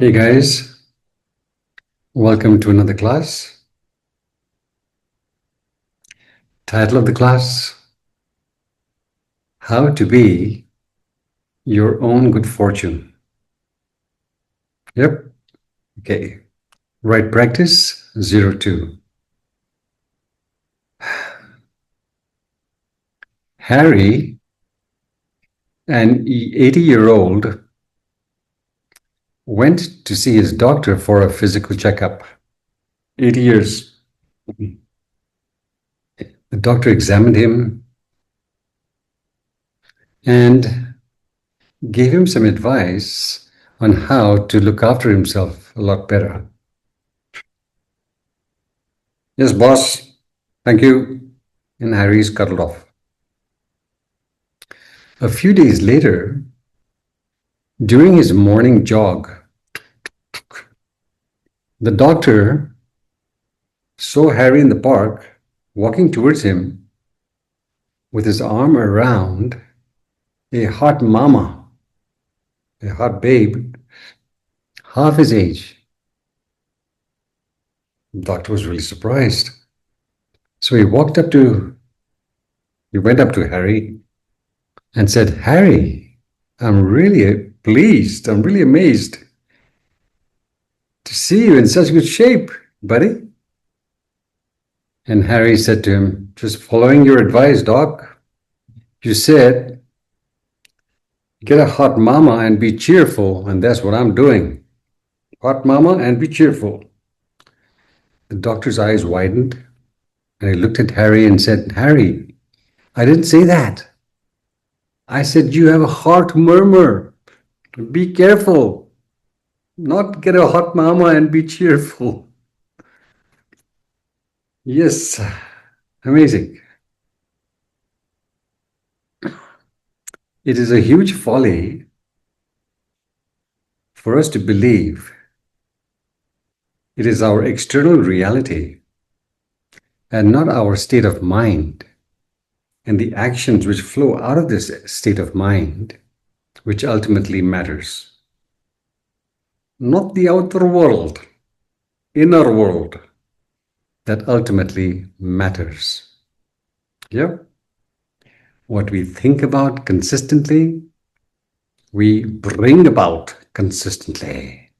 Hey guys, welcome to another class. Title of the class, How to Be Your Own Good Fortune. Yep, okay. Right practice 02. Harry, an 80-year-old, went to see his doctor for a physical checkup. 80 years. The doctor examined him and gave him some advice on how to look after himself a lot better. Yes, boss. Thank you. And Harry scuttled off. A few days later, during his morning jog, the doctor saw Harry in the park walking towards him with his arm around a hot mama, a hot babe, half his age. The doctor was really surprised. So he went up to Harry and said, Harry, I'm really pleased, I'm really amazed to see you in such good shape, buddy. And Harry said to him, just following your advice, Doc. You said, get a hot mama and be cheerful, and that's what I'm doing. Hot mama and be cheerful. The doctor's eyes widened, and he looked at Harry and said, Harry, I didn't say that. I said you have a heart murmur. Be careful. Not get a hot mama and be cheerful. Yes, amazing. It is a huge folly for us to believe it is our external reality and not our state of mind and the actions which flow out of this state of mind which ultimately matters. Not the outer world, inner world, that ultimately matters. Yep. What we think about consistently, we bring about consistently.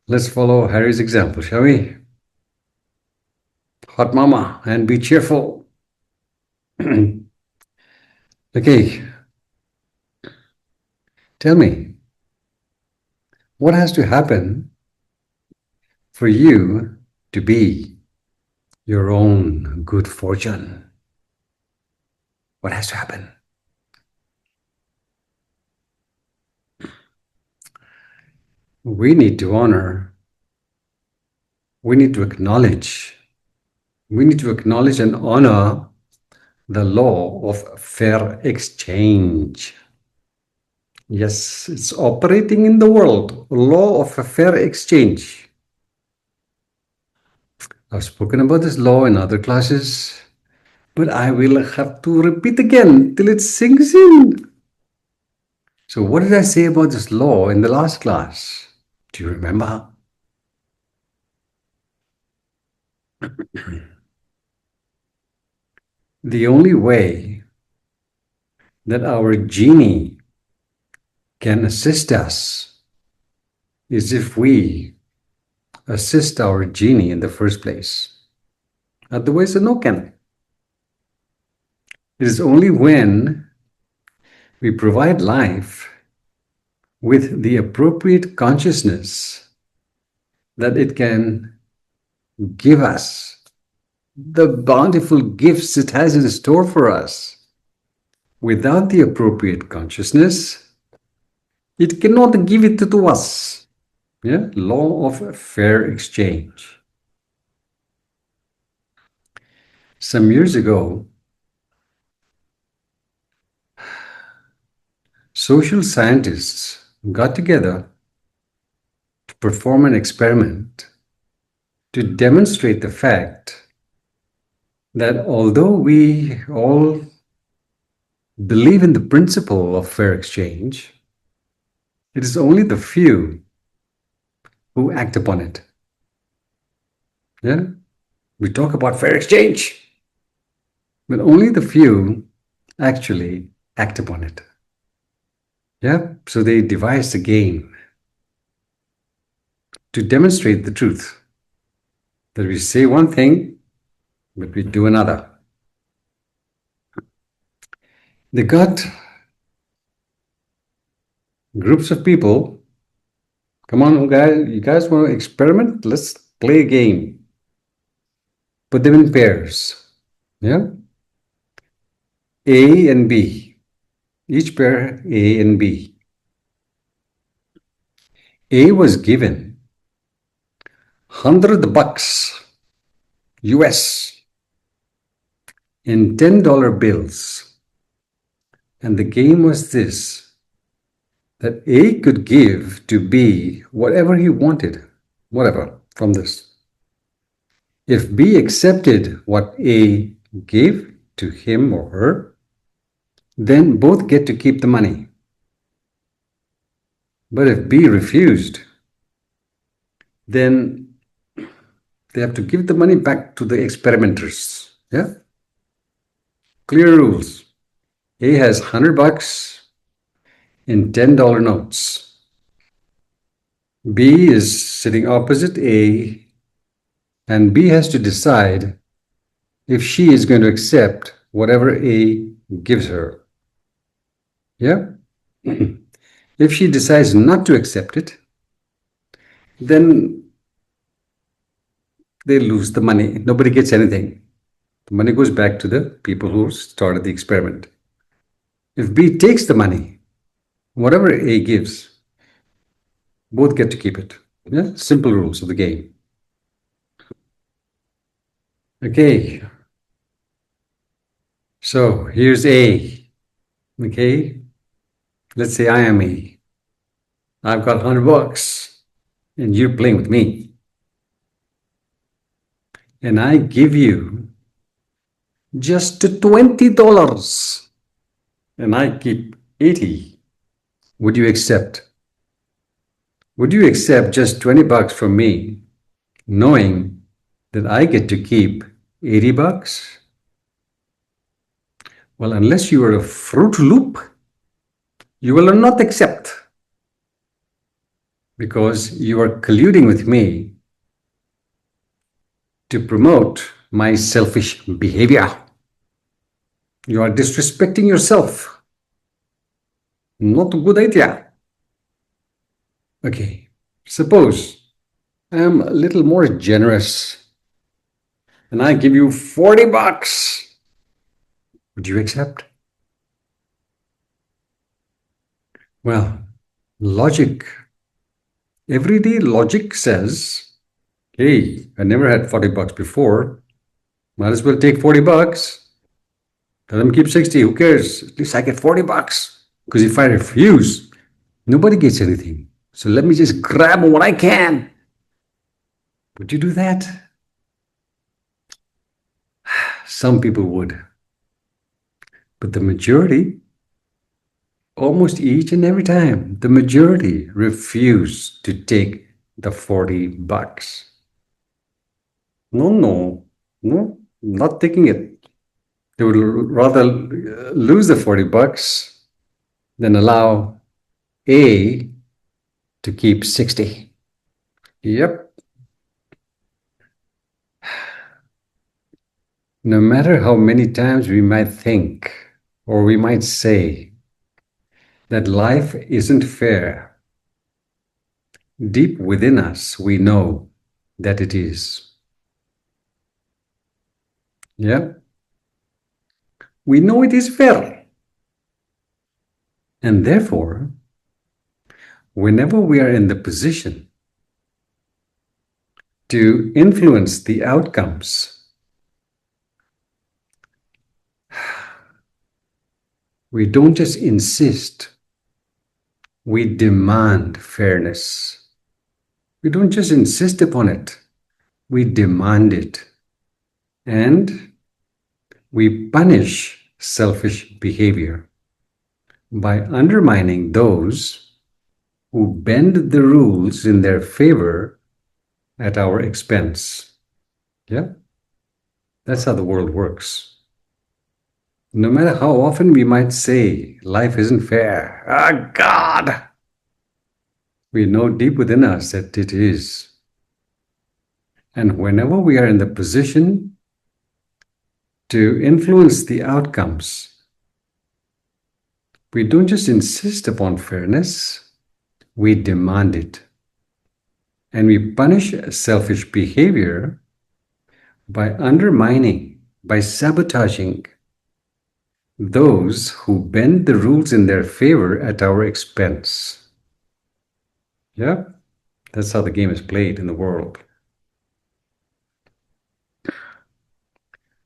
Let's follow Harry's example, shall we? Hot mama and be cheerful. Okay. Tell me, what has to happen for you to be your own good fortune? What has to happen? We need to honor, we need to acknowledge and honor the law of fair exchange. Yes, it's operating in the world, law of a fair exchange. I've spoken about this law in other classes, but I will have to repeat again till it sinks in. So what did I say about this law in the last class? Do you remember? The only way that our genie can assist us is if we assist our genie in the first place. Otherwise, no can. It is only when we provide life with the appropriate consciousness that it can give us the bountiful gifts it has in store for us. Without the appropriate consciousness, it cannot give it to us. Yeah? Law of fair exchange. Some years ago, social scientists got together to perform an experiment to demonstrate the fact that although we all believe in the principle of fair exchange, It is only the few who act upon it. Yeah? We talk about fair exchange, but only the few actually act upon it. Yeah? So they devised a game to demonstrate the truth that we say one thing, but we do another. They got groups of people. Come on, guys, you guys want to experiment? Let's play a game. Put them in pairs. Yeah? A and B. Each pair A and B. A was given $100 US in $10 bills. And the game was this, that A could give to B whatever he wanted, whatever, from this. If B accepted what A gave to him or her, then both get to keep the money. But if B refused, then they have to give the money back to the experimenters. Yeah? Clear rules. A has $100 in $10 notes. B is sitting opposite A, and B has to decide if she is going to accept whatever A gives her. Yeah? If she decides not to accept it, then they lose the money. Nobody gets anything. The money goes back to the people who started the experiment. If B takes the money, whatever A gives, both get to keep it. Yeah? Simple rules of the game. Okay. So here's A. Okay. Let's say I am A. I've got $100 and you're playing with me. And I give you just $20 and I keep 80. Would you accept? Would you accept just $20 from me, knowing that I get to keep $80? Well, unless you are a Fruit Loop, you will not accept, because you are colluding with me to promote my selfish behavior. You are disrespecting yourself. Not a good idea. Okay, suppose I am a little more generous and I give you $40. Would you accept? Well, logic, everyday logic says, hey, I never had $40 before. Might as well take $40. Let them keep 60. Who cares? At least I get $40. Because if I refuse, nobody gets anything. So let me just grab what I can. Would you do that? Some people would. But the majority, almost each and every time, the majority refuse to take the $40. No, not taking it. They would rather lose the $40 than allow A to keep 60. Yep. No matter how many times we might think or we might say that life isn't fair, deep within us we know that it is. Yeah? We know it is fair. And therefore, whenever we are in the position to influence the outcomes, we don't just insist, we demand fairness. We don't just insist upon it, we demand it. And we punish selfish behavior by undermining those who bend the rules in their favor at our expense. Yeah? That's how the world works. No matter how often we might say life isn't fair, ah, God, we know deep within us that it is. And whenever we are in the position to influence the outcomes, we don't just insist upon fairness, we demand it. And we punish selfish behavior by undermining, by sabotaging those who bend the rules in their favor at our expense. Yeah, that's how the game is played in the world.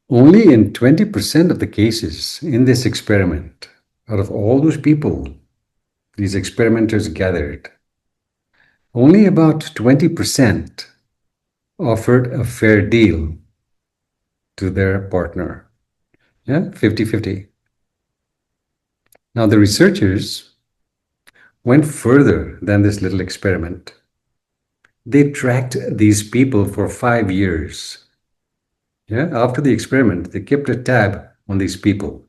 Only in 20% of the cases in this experiment, out of all those people these experimenters gathered, only about 20% offered a fair deal to their partner. Yeah, 50-50. Now, the researchers went further than this little experiment. They tracked these people for 5 years. Yeah, after the experiment, they kept a tab on these people.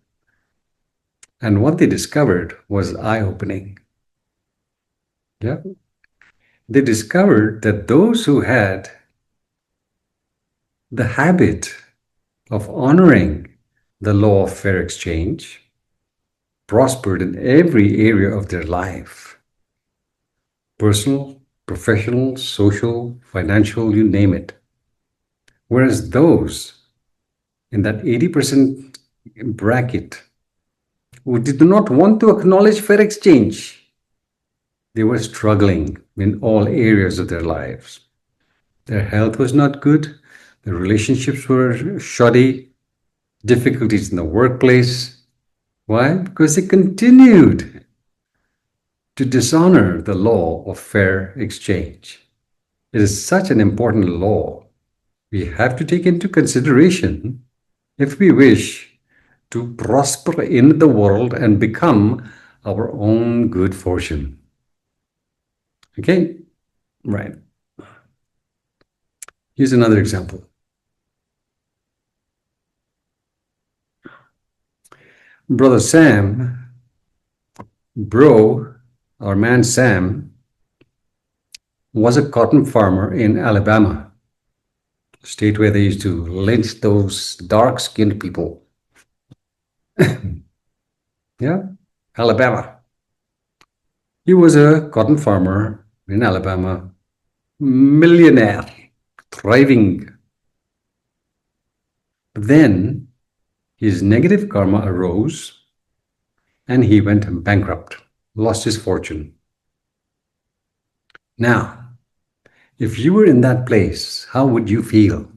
And what they discovered was eye-opening. Yeah. They discovered that those who had the habit of honoring the law of fair exchange prospered in every area of their life. Personal, professional, social, financial, you name it. Whereas those in that 80% bracket who did not want to acknowledge fair exchange, they were struggling in all areas of their lives. Their health was not good, their relationships were shoddy, difficulties in the workplace. Why? Because they continued to dishonor the law of fair exchange. It is such an important law. We have to take into consideration if we wish to prosper in the world and become our own good fortune. Okay? Right. Here's another example. Brother Sam, our man Sam, was a cotton farmer in Alabama, a state where they used to lynch those dark-skinned people. Yeah, Alabama. He was a cotton farmer in Alabama, millionaire, thriving. Then his negative karma arose and he went bankrupt, lost his fortune. Now, if you were in that place, how would you feel?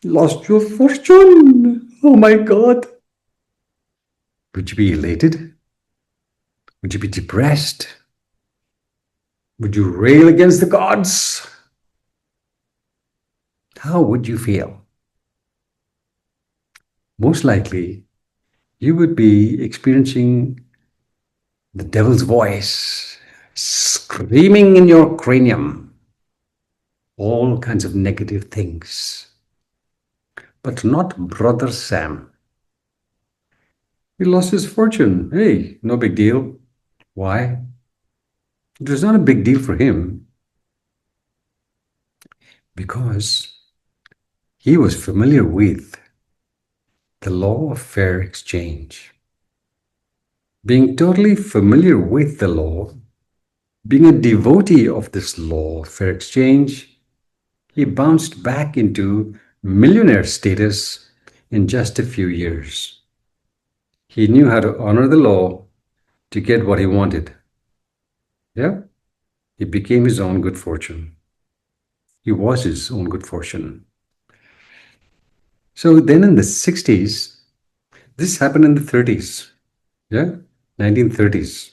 Lost your fortune! Oh my God! Would you be elated? Would you be depressed? Would you rail against the gods? How would you feel? Most likely, you would be experiencing the devil's voice screaming in your cranium all kinds of negative things. But not Brother Sam. He lost his fortune. Hey, no big deal. Why? It was not a big deal for him because he was familiar with the law of fair exchange. Being totally familiar with the law, being a devotee of this law of fair exchange, he bounced back into millionaire status in just a few years. He knew how to honor the law to get what he wanted. Yeah? He became his own good fortune. He was his own good fortune. So then in the 60s, this happened in the 30s. Yeah? 1930s,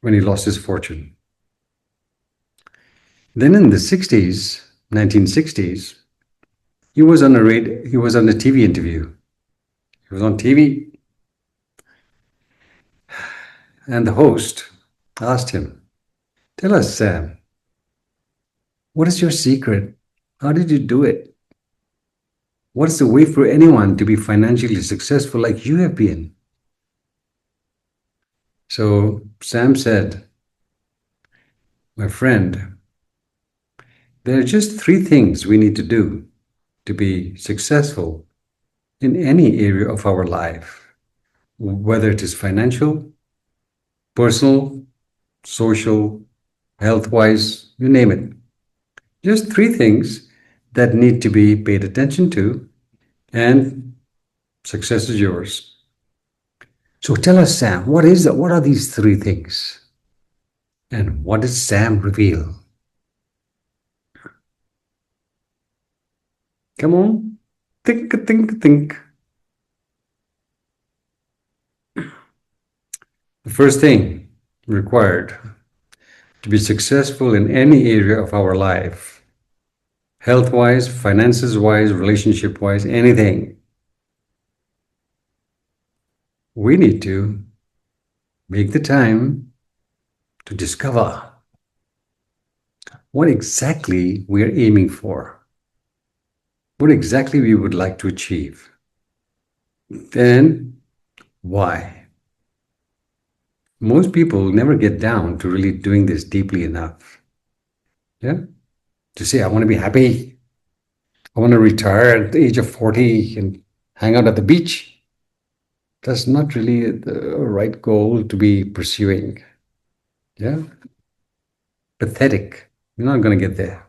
when he lost his fortune. Then in the 60s, 1960s, he was on a TV interview. He was on TV, and the host asked him, "Tell us, Sam, what is your secret? How did you do it? What's the way for anyone to be financially successful like you have been?" So Sam said, "My friend, there are just three things we need to do to be successful in any area of our life, whether it is financial, personal, social, health wise, you name it. Just three things that need to be paid attention to, and success is yours." So tell us, Sam, what is that? What are these three things? And what did Sam reveal? Come on, think, think, think. The first thing required to be successful in any area of our life, health wise, finances wise, relationship wise, anything, we need to make the time to discover what exactly we are aiming for, what exactly we would like to achieve, and why. Most people never get down to really doing this deeply enough. Yeah? To say, I want to be happy. I want to retire at the age of 40 and hang out at the beach. That's not really the right goal to be pursuing. Yeah? Pathetic. You're not going to get there.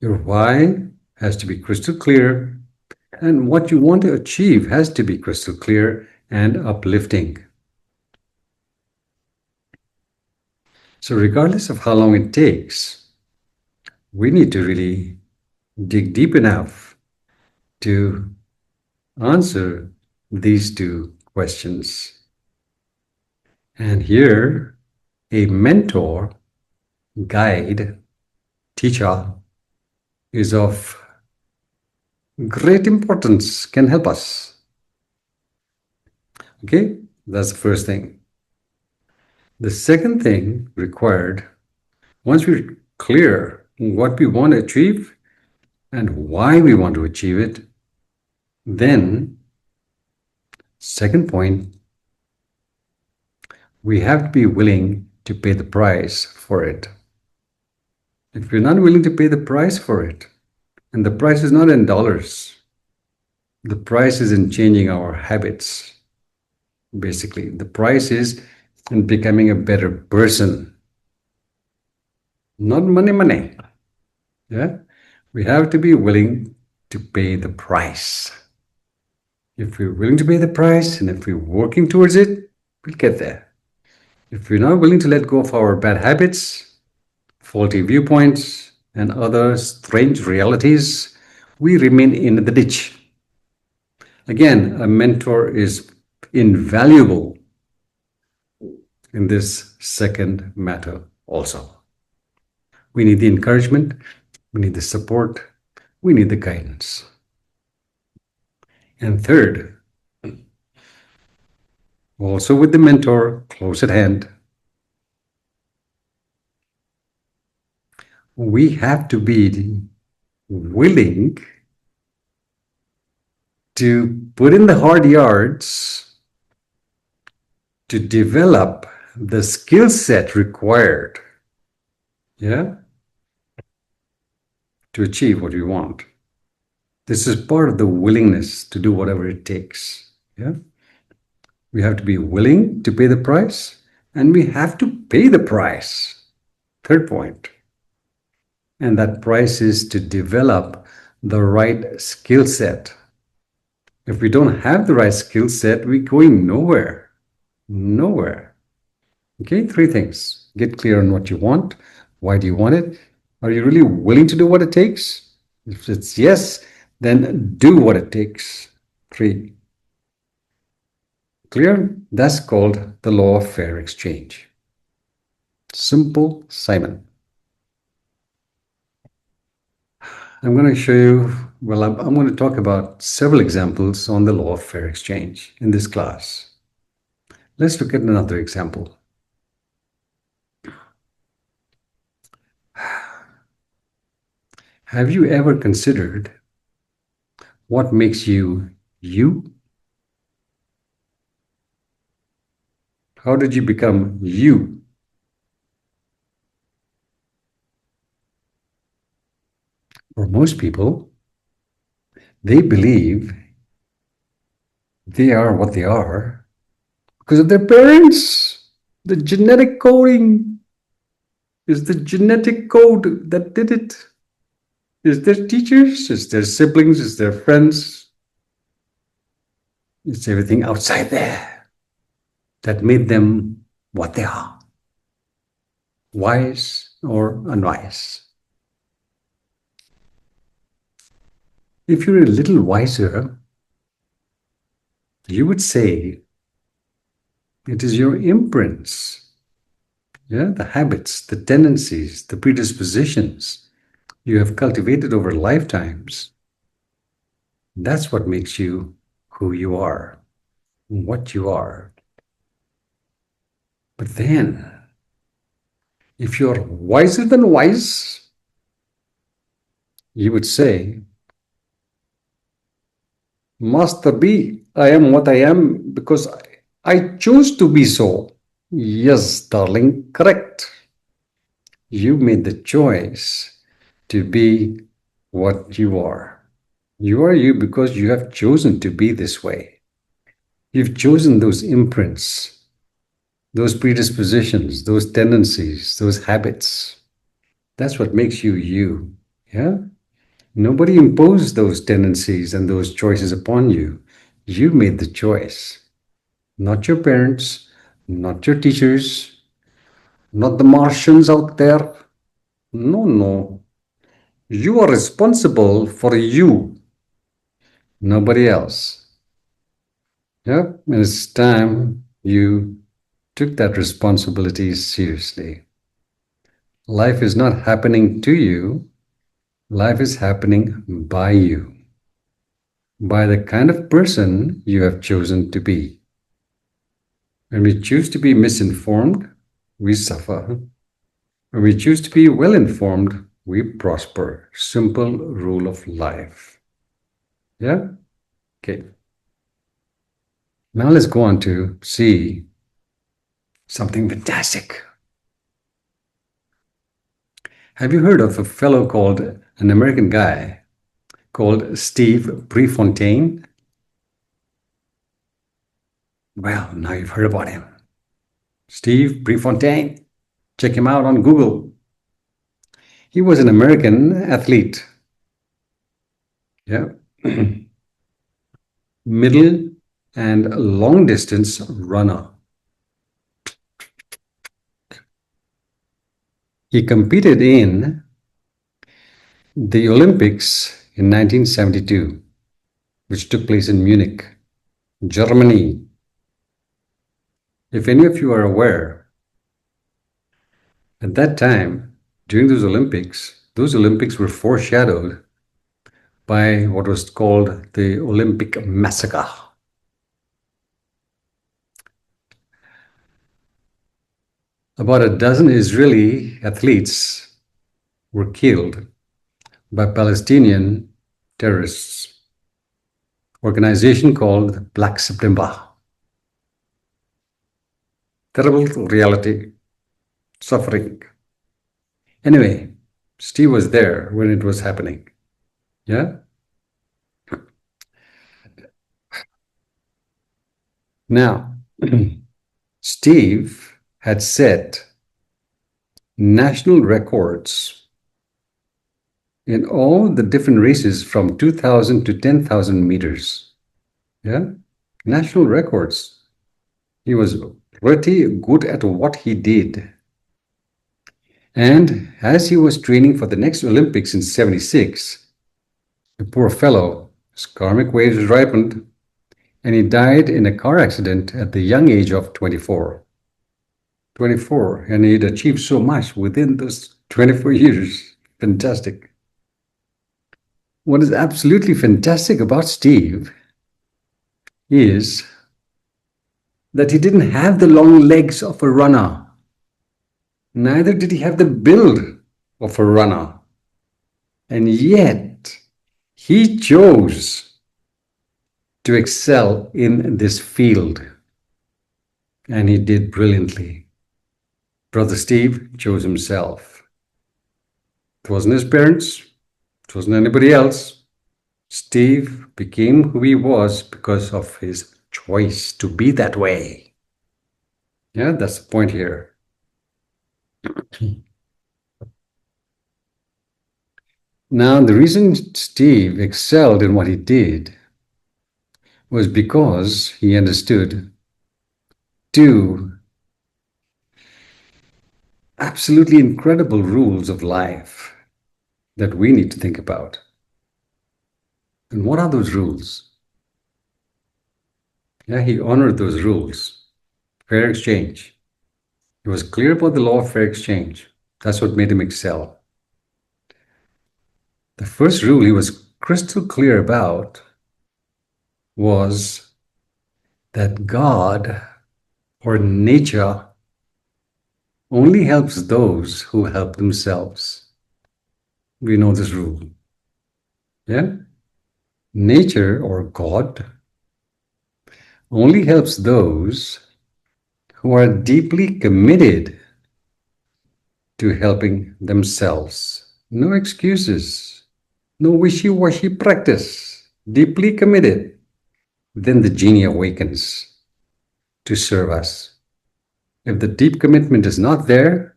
Your why has to be crystal clear, and what you want to achieve has to be crystal clear and uplifting. So, regardless of how long it takes, we need to really dig deep enough to answer these two questions. And here, a mentor, guide, teacher is of great importance, can help us. Okay, that's the first thing. The second thing required, once we're clear what we want to achieve and why we want to achieve it, then, second point, we have to be willing to pay the price for it. If we're not willing to pay the price for it, and the price is not in dollars, the price is in changing our habits. Basically, the price is in becoming a better person, not money. Yeah, we have to be willing to pay the price. If we're willing to pay the price and if we're working towards it, we'll get there. If we're not willing to let go of our bad habits, faulty viewpoints, and other strange realities, we remain in the ditch. Again, a mentor is invaluable in this second matter also. We need the encouragement, we need the support, we need the guidance. And third, also with the mentor close at hand, we have to be willing to put in the hard yards to develop the skill set required, yeah, to achieve what we want. This is part of the willingness to do whatever it takes. Yeah, we have to be willing to pay the price, and we have to pay the price. Third point. And that price is to develop the right skill set. If we don't have the right skill set, we're going nowhere. Nowhere. Okay, three things. Get clear on what you want. Why do you want it? Are you really willing to do what it takes? If it's yes, then do what it takes. Three. Clear? That's called the law of fair exchange. Simple Simon. I'm going to show you, well, I'm going to talk about several examples on the law of fair exchange in this class. Let's look at another example. Have you ever considered what makes you you? How did you become you? For most people, they believe they are what they are because of their parents. The genetic coding is the genetic code that did it. Is their teachers, is their siblings, is their friends, it's everything outside there that made them what they are, wise or unwise. If you're a little wiser, you would say it is your imprints, yeah, the habits, the tendencies, the predispositions you have cultivated over lifetimes. That's what makes you who you are, what you are. But then, if you're wiser than wise, you would say, Master B, I am what I am because I choose to be so. Yes, darling, correct. You made the choice to be what you are. You are you because you have chosen to be this way. You've chosen those imprints, those predispositions, those tendencies, those habits. That's what makes you you. Yeah? Nobody imposed those tendencies and those choices upon you. You made the choice. Not your parents, not your teachers, not the Martians out there. No, no. You are responsible for you, nobody else. Yep, and it's time you took that responsibility seriously. Life is not happening to you, life is happening by you, by the kind of person you have chosen to be. When we choose to be misinformed, we suffer. When we choose to be well informed, we prosper. Simple rule of life. Yeah? Okay. Now let's go on to see something fantastic. Have you heard of a fellow called, an American guy called Steve Prefontaine? Well, now you've heard about him. Steve Prefontaine. Check him out on Google. He was an American athlete. Yeah. Middle and long distance runner. He competed in the Olympics in 1972, which took place in Munich, Germany. If any of you are aware, at that time, during those Olympics were foreshadowed by what was called the Olympic massacre. About a dozen Israeli athletes were killed by Palestinian terrorists, organization called Black September. Terrible reality, suffering. Anyway, Steve was there when it was happening. Yeah? Now, Steve had set national records in all the different races from 2,000 to 10,000 meters. Yeah? National records. He was pretty good at what he did. And as he was training for the next Olympics in 76, the poor fellow, his karmic waves ripened, and he died in a car accident at the young age of 24. 24, and he'd achieved so much within those 24 years. Fantastic. What is absolutely fantastic about Steve is that he didn't have the long legs of a runner. Neither did he have the build of a runner. And yet, he chose to excel in this field. And he did brilliantly. Brother Steve chose himself. It wasn't his parents. It wasn't anybody else. Steve became who he was because of his choice to be that way. Yeah, that's the point here. Now, the reason Steve excelled in what he did was because he understood two absolutely incredible rules of life that we need to think about. And what are those rules? Yeah, he honored those rules. Fair exchange. He was clear about the law of fair exchange. That's what made him excel. The first rule he was crystal clear about was that God or nature only helps those who help themselves. We know this rule. Yeah? Nature or God only helps those who are deeply committed to helping themselves. No excuses, no wishy-washy practice. Deeply committed. Then the genie awakens to serve us. If the deep commitment is not there,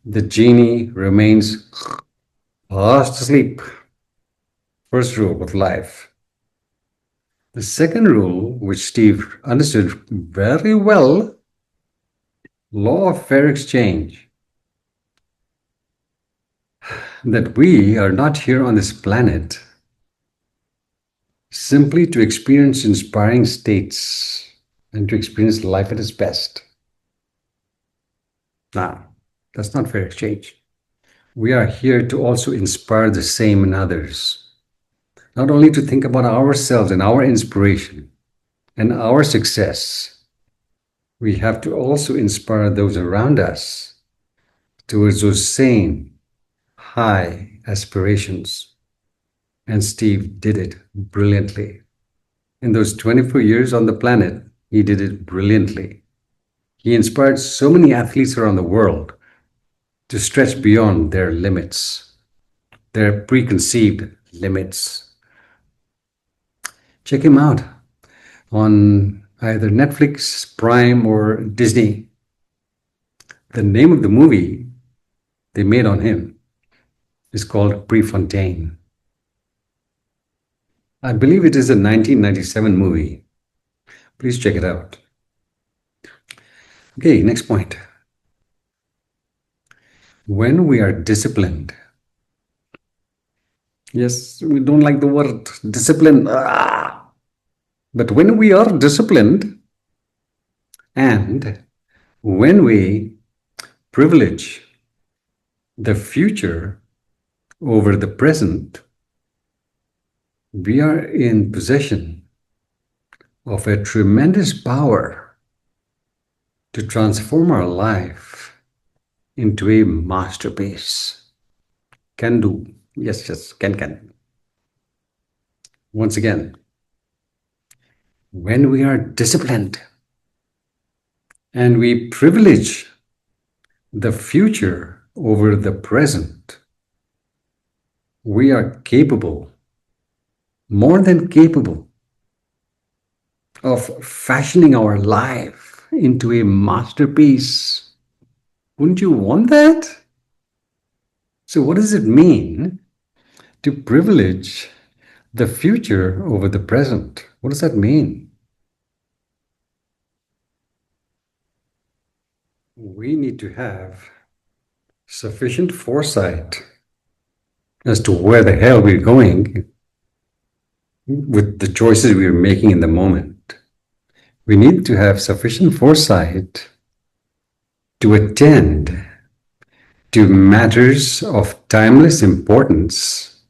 the genie remains fast asleep. First rule of life. The second rule, which Steve understood very well, law of fair exchange. That we are not here on this planet simply to experience inspiring states and to experience life at its best. Now, that's not fair exchange. We are here to also inspire the same in others. Not only to think about ourselves and our inspiration and our success, we have to also inspire those around us towards those same high aspirations. And Steve did it brilliantly. In those 24 years on the planet, he did it brilliantly. He inspired so many athletes around the world to stretch beyond their limits, their preconceived limits. Check him out on either Netflix, Prime, or Disney. The name of the movie they made on him is called Prefontaine. I believe it is a 1997 movie. Please check it out. Okay, next point. When we are disciplined, yes, we don't like the word discipline, but when we are disciplined and when we privilege the future over the present, we are in possession of a tremendous power to transform our life into a masterpiece. Can do. Yes, yes, can. Once again, when we are disciplined and we privilege the future over the present, we are capable, more than capable, of fashioning our life into a masterpiece. Wouldn't you want that? So what does it mean to privilege the future over the present? What does that mean? We need to have sufficient foresight as to where the hell we're going with the choices we're making in the moment. We need to have sufficient foresight to attend to matters of timeless importance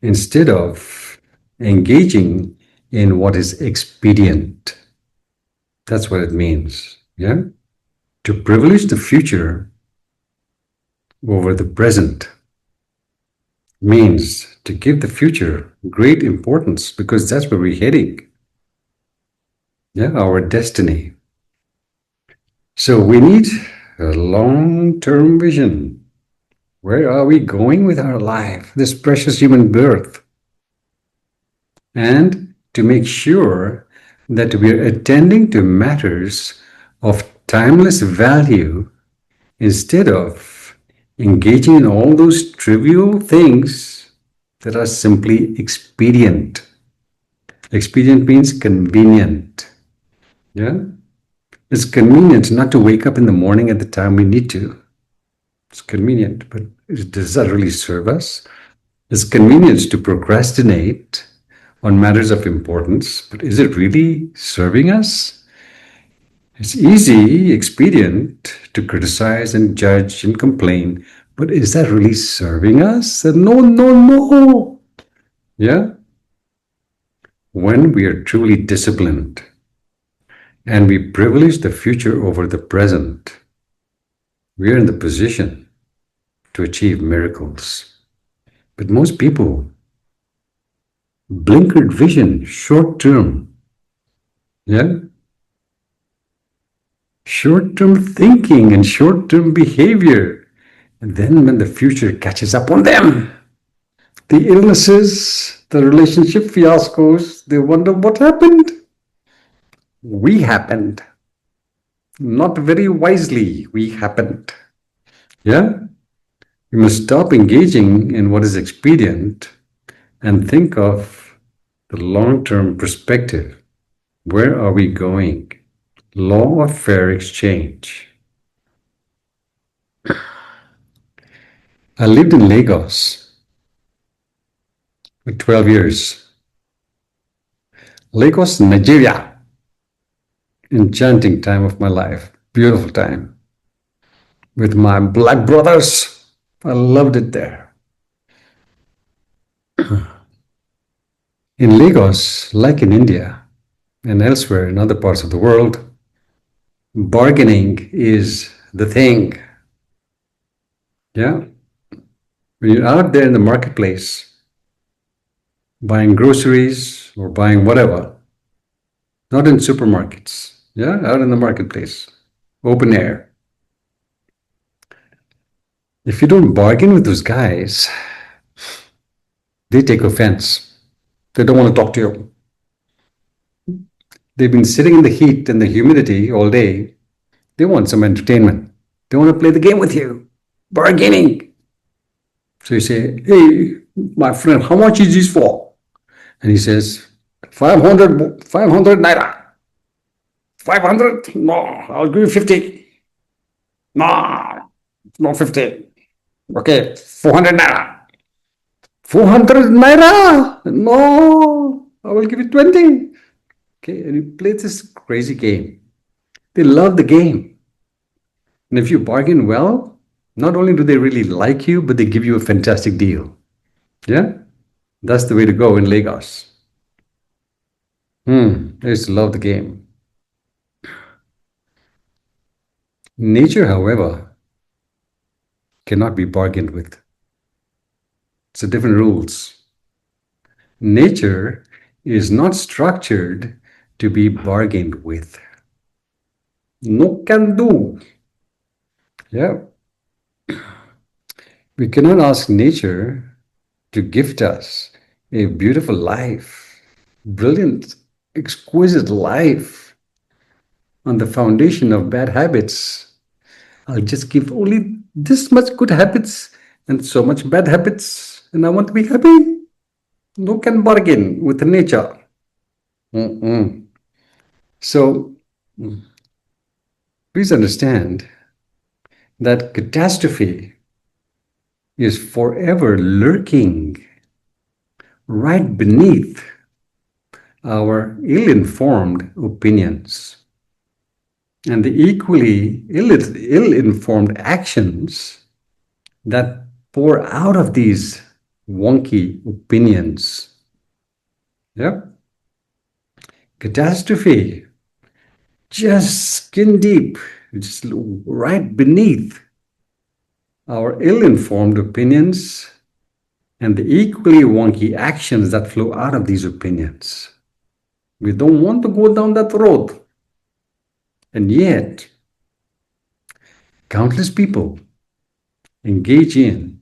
instead of engaging in what is expedient. That's what it means. Yeah. To privilege the future over the present means to give the future great importance because that's where we're heading. Yeah, our destiny. So we need a long-term vision. Where are we going with our life, this precious human birth? And to make sure that we are attending to matters of timeless value instead of engaging in all those trivial things that are simply expedient. Expedient means convenient. Yeah? It's convenient not to wake up in the morning at the time we need to. It's convenient, but does that really serve us? It's convenient to procrastinate on matters of importance, but is it really serving us? It's easy, expedient to criticize and judge and complain, but is that really serving us? No, no, no. Yeah? When we are truly disciplined and we privilege the future over the present, we are in the position to achieve miracles. But most people, blinkered vision, short term, yeah? Short term thinking and short term behavior. And then when the future catches up on them, the illnesses, the relationship fiascos, they wonder what happened. We happened. Not very wisely, we happened. Yeah? We must stop engaging in what is expedient and think of the long-term perspective. Where are we going? Law of fair exchange. I lived in Lagos for 12 years. Lagos, Nigeria. Enchanting time of my life. Beautiful time. With my black brothers. I loved it there. In Lagos, like in India and elsewhere in other parts of the world, bargaining is the thing. Yeah. When you're out there in the marketplace, buying groceries or buying whatever, not in supermarkets, yeah, out in the marketplace, open air. If you don't bargain with those guys, they take offense. They don't want to talk to you. They've been sitting in the heat and the humidity all day. They want some entertainment. They want to play the game with you. Bargaining. So you say, hey, my friend, how much is this for? And he says, 500 naira. 500? No, I'll give you 50. No, no 50. Okay, 400 naira. 400 naira? No, I will give you 20. Okay, and you play this crazy game. They love the game. And if you bargain well, not only do they really like you, but they give you a fantastic deal. Yeah? That's the way to go in Lagos. I used to love the game. Nature, however, cannot be bargained with. It's a different rules. Nature is not structured to be bargained with. No can do. Yeah. We cannot ask nature to gift us a beautiful life, brilliant, exquisite life on the foundation of bad habits. I'll just give only this much good habits and so much bad habits, and I want to be happy. No can bargain with nature. So please understand that catastrophe is forever lurking right beneath our ill-informed opinions and the equally ill-informed actions that pour out of these wonky opinions. Yeah. Catastrophe just skin deep, just right beneath our ill-informed opinions and the equally wonky actions that flow out of these opinions. We don't want to go down that road. And yet, countless people engage in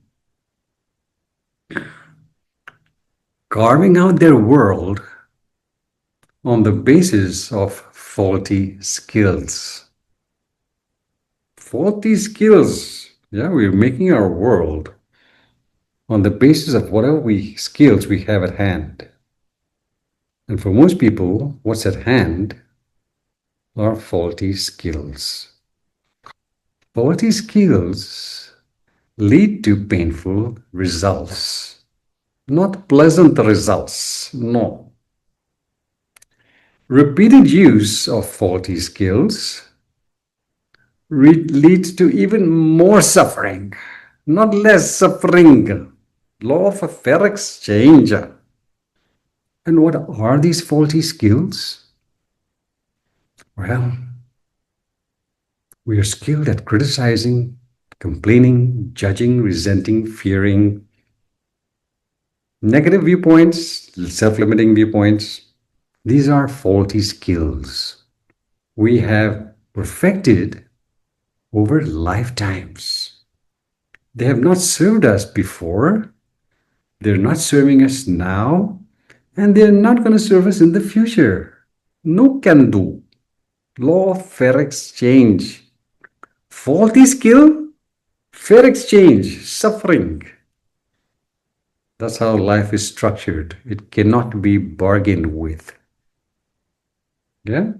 carving out their world on the basis of faulty skills. Faulty skills. Yeah, we're making our world on the basis of whatever skills we have at hand. And for most people, what's at hand are faulty skills. Faulty skills lead to painful results, not pleasant results. No. Repeated use of faulty skills leads to even more suffering, not less suffering. Law of a fair exchange. And what are these faulty skills? Well, we are skilled at criticizing, complaining, judging, resenting, fearing, negative viewpoints, self-limiting viewpoints. These are faulty skills we have perfected over lifetimes. They have not served us before, they're not serving us now, and they're not going to serve us in the future. No can do. Law of fair exchange. Faulty skill, fair exchange, suffering. That's how life is structured. It cannot be bargained with. Yeah?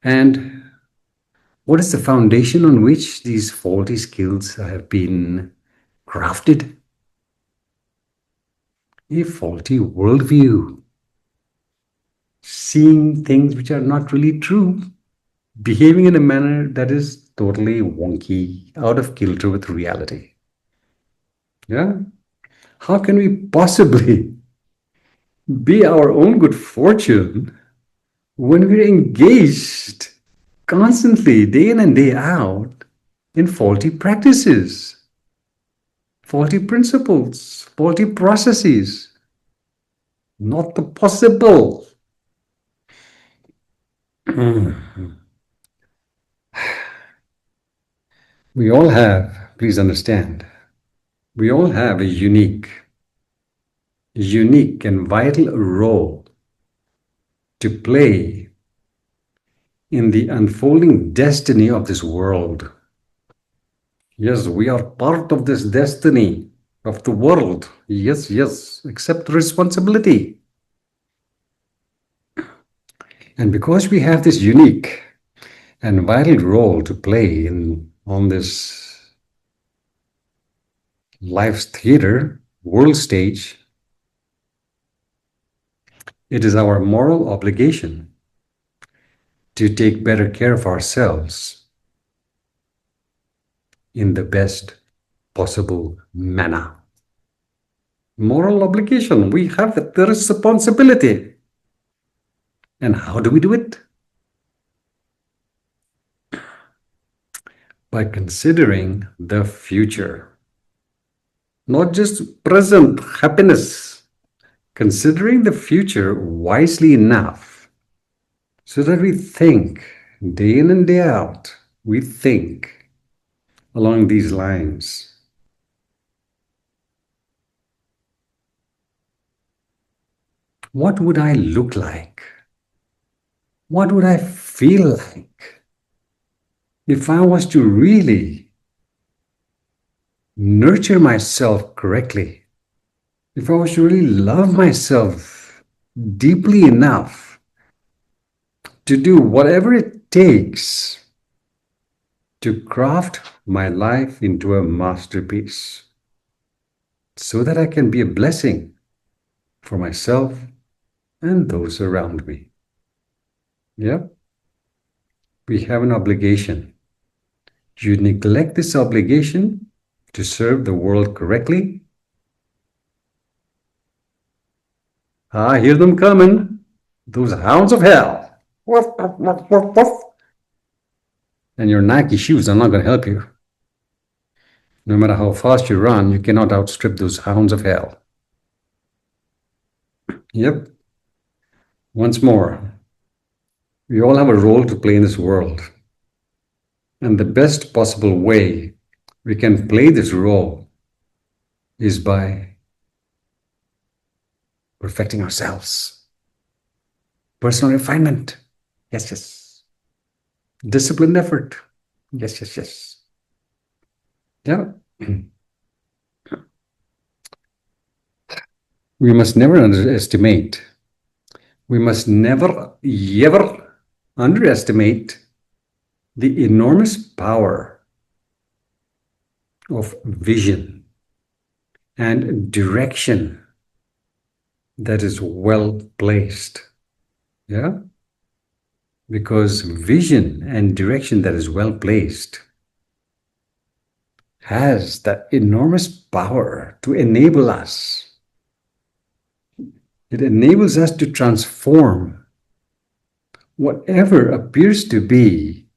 And what is the foundation on which these faulty skills have been crafted? A faulty worldview. Seeing things which are not really true. Behaving in a manner that is totally wonky, out of kilter with reality. Yeah? How can we possibly be our own good fortune when we're engaged constantly, day in and day out, in faulty practices, faulty principles, faulty processes? Not possible. We all have, please understand, we all have a unique and vital role to play in the unfolding destiny of this world. Yes, we are part of this destiny of the world. Yes, accept responsibility. And because we have this unique and vital role to play on this life's theater, world stage, it is our moral obligation to take better care of ourselves in the best possible manner. Moral obligation, we have the responsibility. And how do we do it? By considering the future. Not just present happiness, considering the future wisely enough so that we think day in and day out, we think along these lines. What would I look like? What would I feel like if I was to really nurture myself correctly? If I was to really love myself deeply enough to do whatever it takes to craft my life into a masterpiece so that I can be a blessing for myself and those around me. Yeah? We have an obligation. You neglect this obligation to serve the world correctly. I hear them coming, those hounds of hell. And your Nike shoes are not going to help you. No matter how fast you run, you cannot outstrip those hounds of hell. Yep. Once more, we all have a role to play in this world. And the best possible way we can play this role is by perfecting ourselves. Personal refinement. Yes, yes. Disciplined effort. Yes, yes, yes. Yeah. We must never underestimate. We must never, ever underestimate the enormous power of vision and direction that is well placed. Yeah? Because vision and direction that is well placed has that enormous power to enable us. It enables us to transform whatever appears to be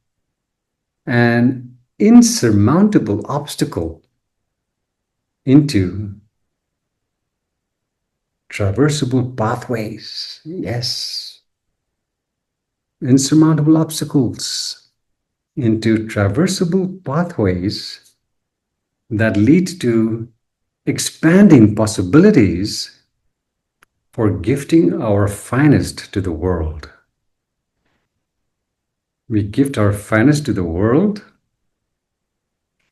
an insurmountable obstacle into traversable pathways. Yes. Insurmountable obstacles into traversable pathways that lead to expanding possibilities for gifting our finest to the world. We gift our finest to the world,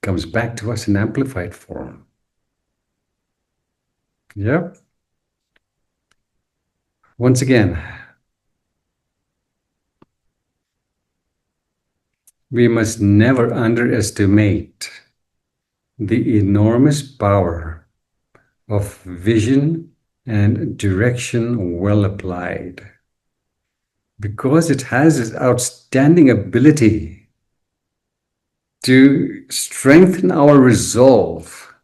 comes back to us in amplified form. Yep. Once again, we must never underestimate the enormous power of vision and direction well applied, because it has this outstanding ability to strengthen our resolve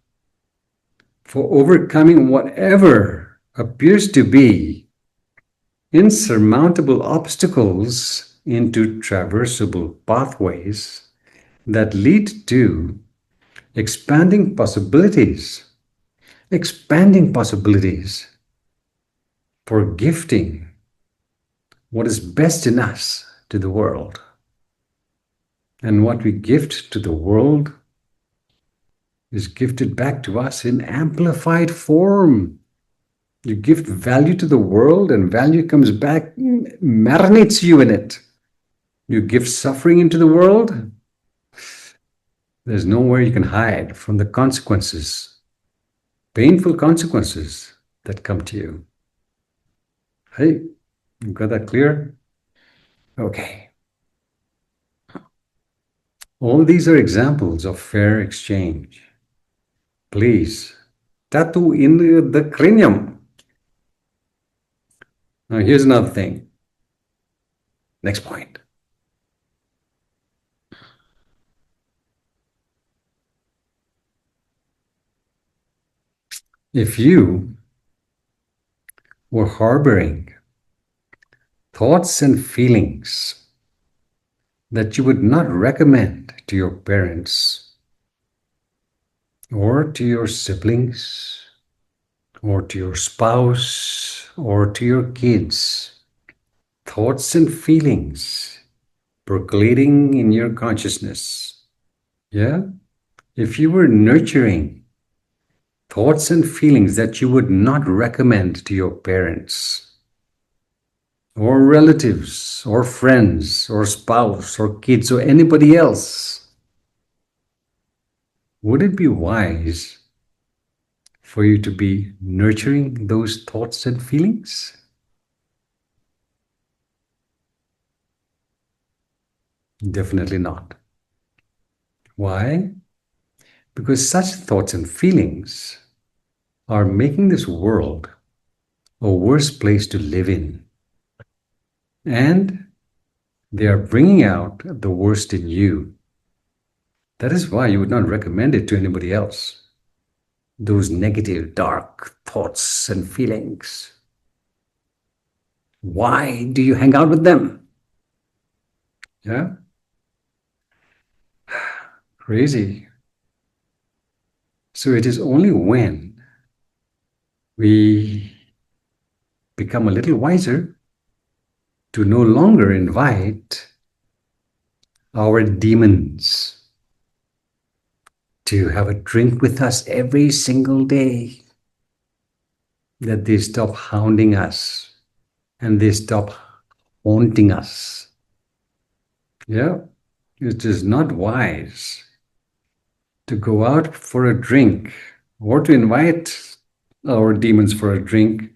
for overcoming whatever appears to be insurmountable obstacles into traversable pathways that lead to expanding possibilities for gifting what is best in us to the world. And what we gift to the world is gifted back to us in amplified form. You gift value to the world, and value comes back, marinates you in it. You gift suffering into the world, there's nowhere you can hide from the consequences, painful consequences that come to you. Hey, you got that clear? Okay. All these are examples of fair exchange. Please, tattoo in the cranium. Now, here's another thing. Next point. If you were harboring thoughts and feelings that you would not recommend to your parents or to your siblings or to your spouse or to your kids, thoughts and feelings percolating in your consciousness. Yeah? If you were nurturing thoughts and feelings that you would not recommend to your parents or relatives or friends or spouse or kids or anybody else, would it be wise for you to be nurturing those thoughts and feelings? Definitely not. Why? Because such thoughts and feelings are making this world a worse place to live in. And they are bringing out the worst in you. That is why you would not recommend it to anybody else. Those negative, dark thoughts and feelings. Why do you hang out with them? Yeah, crazy. So it is only when we become a little wiser to no longer invite our demons to have a drink with us every single day, that they stop hounding us and they stop haunting us. Yeah, it is not wise to go out for a drink or to invite our demons for a drink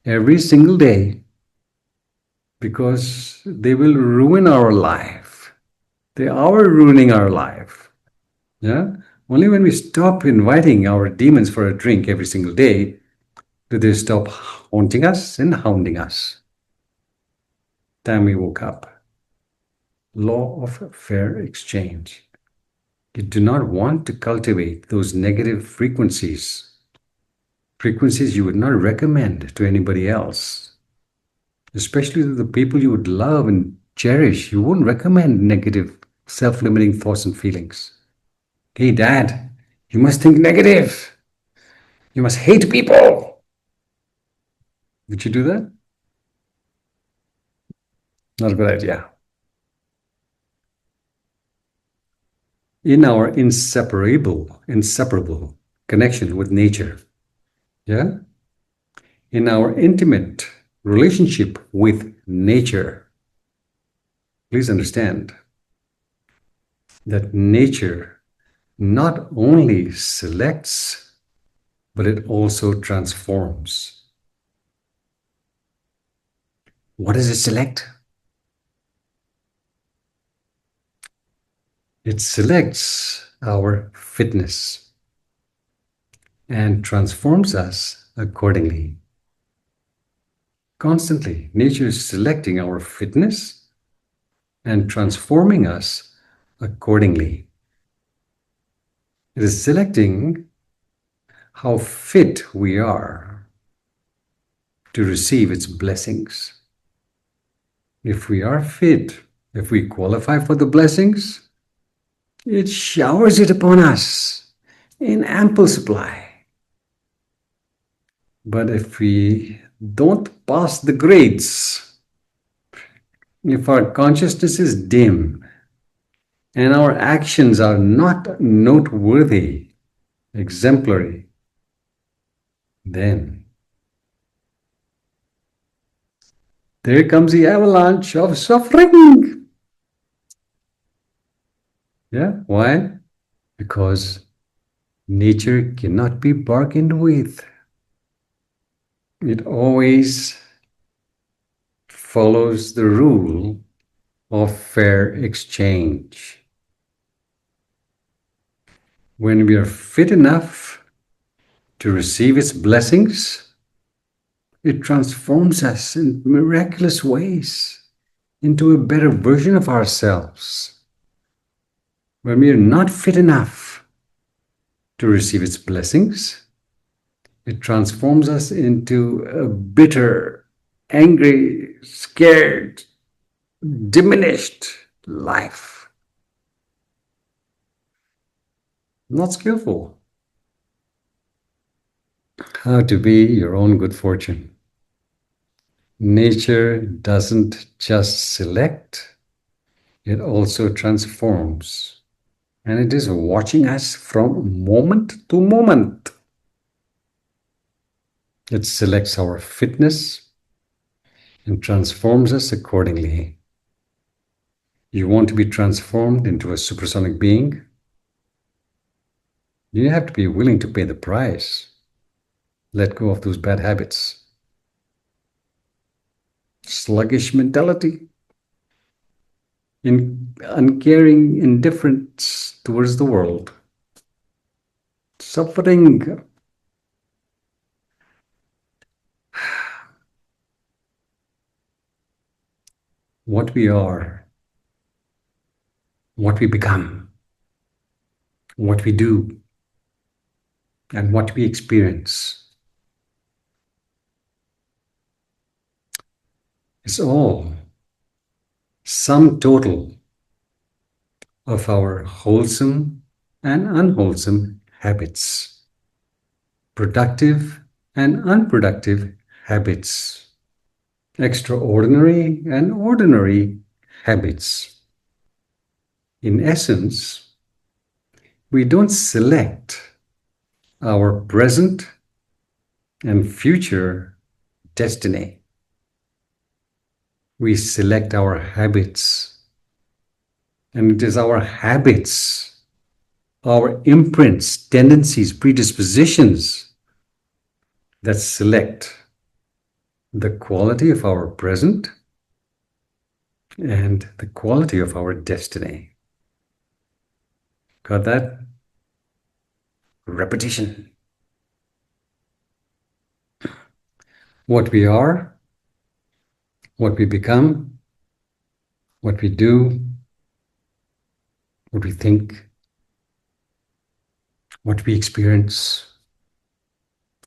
every single day, because they will ruin our life. They are ruining our life. Yeah. Only when we stop inviting our demons for a drink every single day do they stop haunting us and hounding us. Time we woke up. Law of fair exchange. You do not want to cultivate those negative frequencies, frequencies you would not recommend to anybody else, especially to the people you would love and cherish. You wouldn't recommend negative, self limiting thoughts and feelings. Hey, Dad, you must think negative. You must hate people. Would you do that? Not a good idea. In our inseparable connection with nature, yeah, in our intimate relationship with nature, please understand that nature not only selects, but it also transforms. What does it select? It selects our fitness and transforms us accordingly. Constantly, nature is selecting our fitness and transforming us accordingly. It is selecting how fit we are to receive its blessings. If we are fit, if we qualify for the blessings, it showers it upon us in ample supply. But if we don't pass the grades, if our consciousness is dim and our actions are not noteworthy, exemplary, then there comes the avalanche of suffering. Yeah, why? Because nature cannot be bargained with. It always follows the rule of fair exchange. When we are fit enough to receive its blessings, it transforms us in miraculous ways into a better version of ourselves. When we are not fit enough to receive its blessings, it transforms us into a bitter, angry, scared, diminished life. Not skillful. How to be your own good fortune. Nature doesn't just select, it also transforms. And it is watching us from moment to moment. It selects our fitness and transforms us accordingly. You want to be transformed into a supersonic being? You have to be willing to pay the price. Let go of those bad habits. Sluggish mentality, uncaring indifference towards the world, suffering. What we are, what we become, what we do, and what we experience is all sum total of our wholesome and unwholesome habits, productive and unproductive habits, extraordinary and ordinary habits. In essence, we don't select our present and future destiny. We select our habits, and it is our habits, our imprints, tendencies, predispositions that select the quality of our present and the quality of our destiny. Got that? Repetition. What we are, what we become, what we do, what we think, what we experience,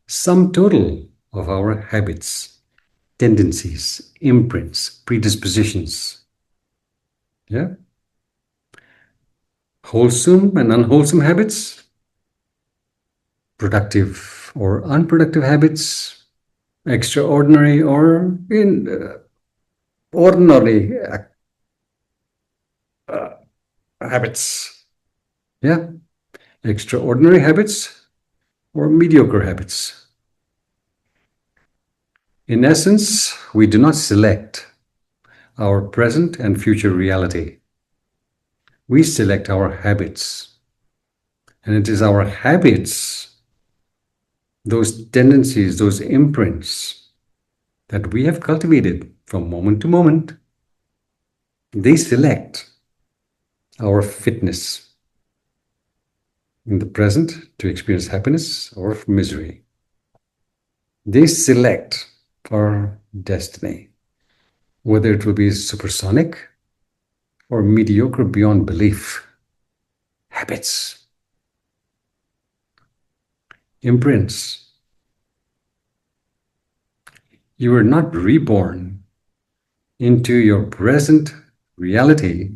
sum total of our habits, tendencies, imprints, predispositions. Yeah? Wholesome and unwholesome habits, productive or unproductive habits, extraordinary or ordinary habits. Yeah? Extraordinary habits or mediocre habits. In essence, we do not select our present and future reality. We select our habits. And it is our habits, those tendencies, those imprints that we have cultivated from moment to moment, they select our fitness in the present to experience happiness or misery. They select our destiny, whether it will be supersonic or mediocre beyond belief. Habits, imprints. You are not reborn into your present reality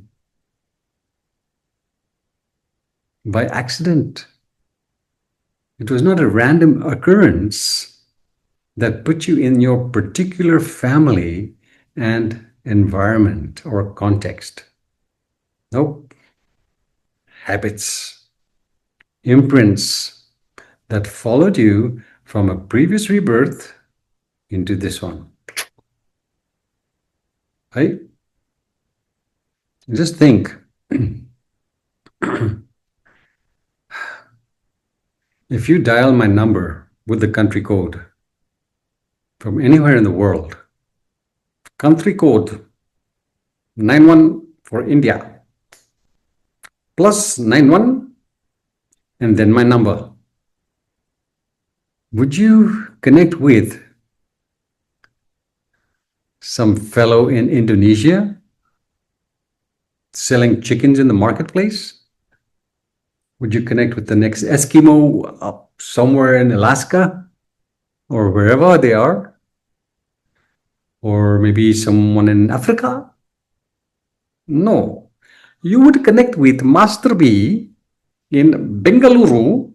by accident. It was not a random occurrence that put you in your particular family and environment or context. Nope. Habits, imprints that followed you from a previous rebirth into this one. Right? Just think. If you dial my number with the country code from anywhere in the world, country code 91 for India, plus 91, and then my number, would you connect with some fellow in Indonesia selling chickens in the marketplace? Would you connect with the next Eskimo up somewhere in Alaska or wherever they are? Or maybe someone in Africa? No. You would connect with Master B in Bengaluru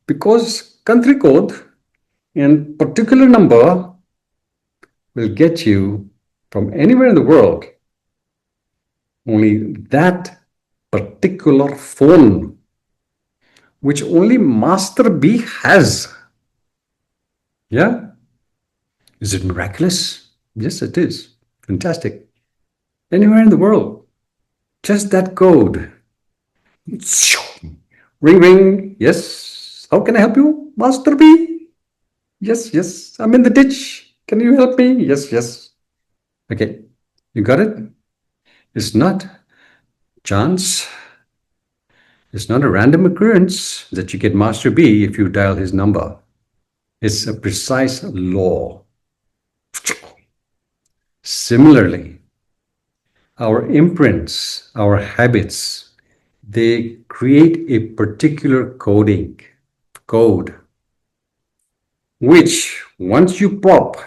because country code and particular number will get you from anywhere in the world. Only that particular phone, which only Master B has. Yeah? Is it miraculous? Yes, it is. Fantastic. Anywhere in the world. Just that code. Ring, ring. Yes. How can I help you, Master B? Yes, yes. I'm in the ditch. Can you help me? Yes, yes. Okay. You got it? It's not chance. It's not a random occurrence that you get Master B if you dial his number. It's a precise law. Similarly, our imprints, our habits, they create a particular code, which once you pop,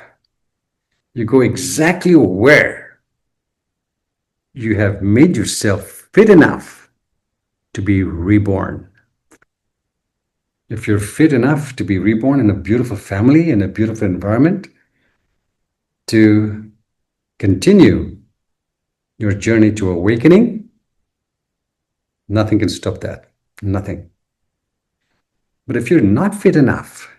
you go exactly where you have made yourself fit enough to be reborn. If you're fit enough to be reborn in a beautiful family, in a beautiful environment, to continue your journey to awakening, nothing can stop that. Nothing. But if you're not fit enough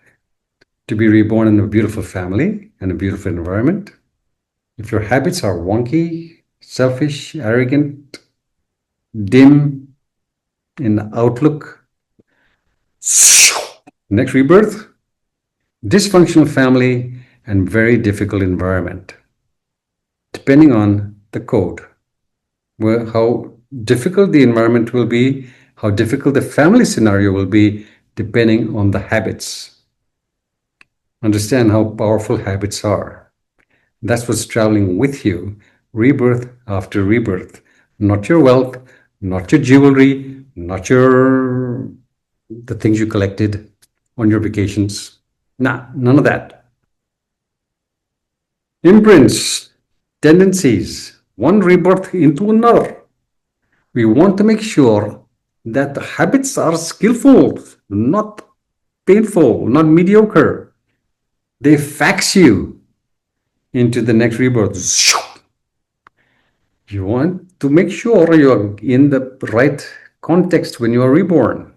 to be reborn in a beautiful family and a beautiful environment, if your habits are wonky, selfish, arrogant, dim in outlook, next rebirth, dysfunctional family and very difficult environment, depending on the code. Well, how difficult the environment will be, how difficult the family scenario will be, depending on the habits. Understand how powerful habits are. That's what's traveling with you, rebirth after rebirth. Not your wealth, not your jewelry, not the things you collected on your vacations. Nah, none of that. Imprints, tendencies, one rebirth into another. We want to make sure that the habits are skillful, not painful, not mediocre. They fax you into the next rebirth. You want to make sure you're in the right context when you are reborn.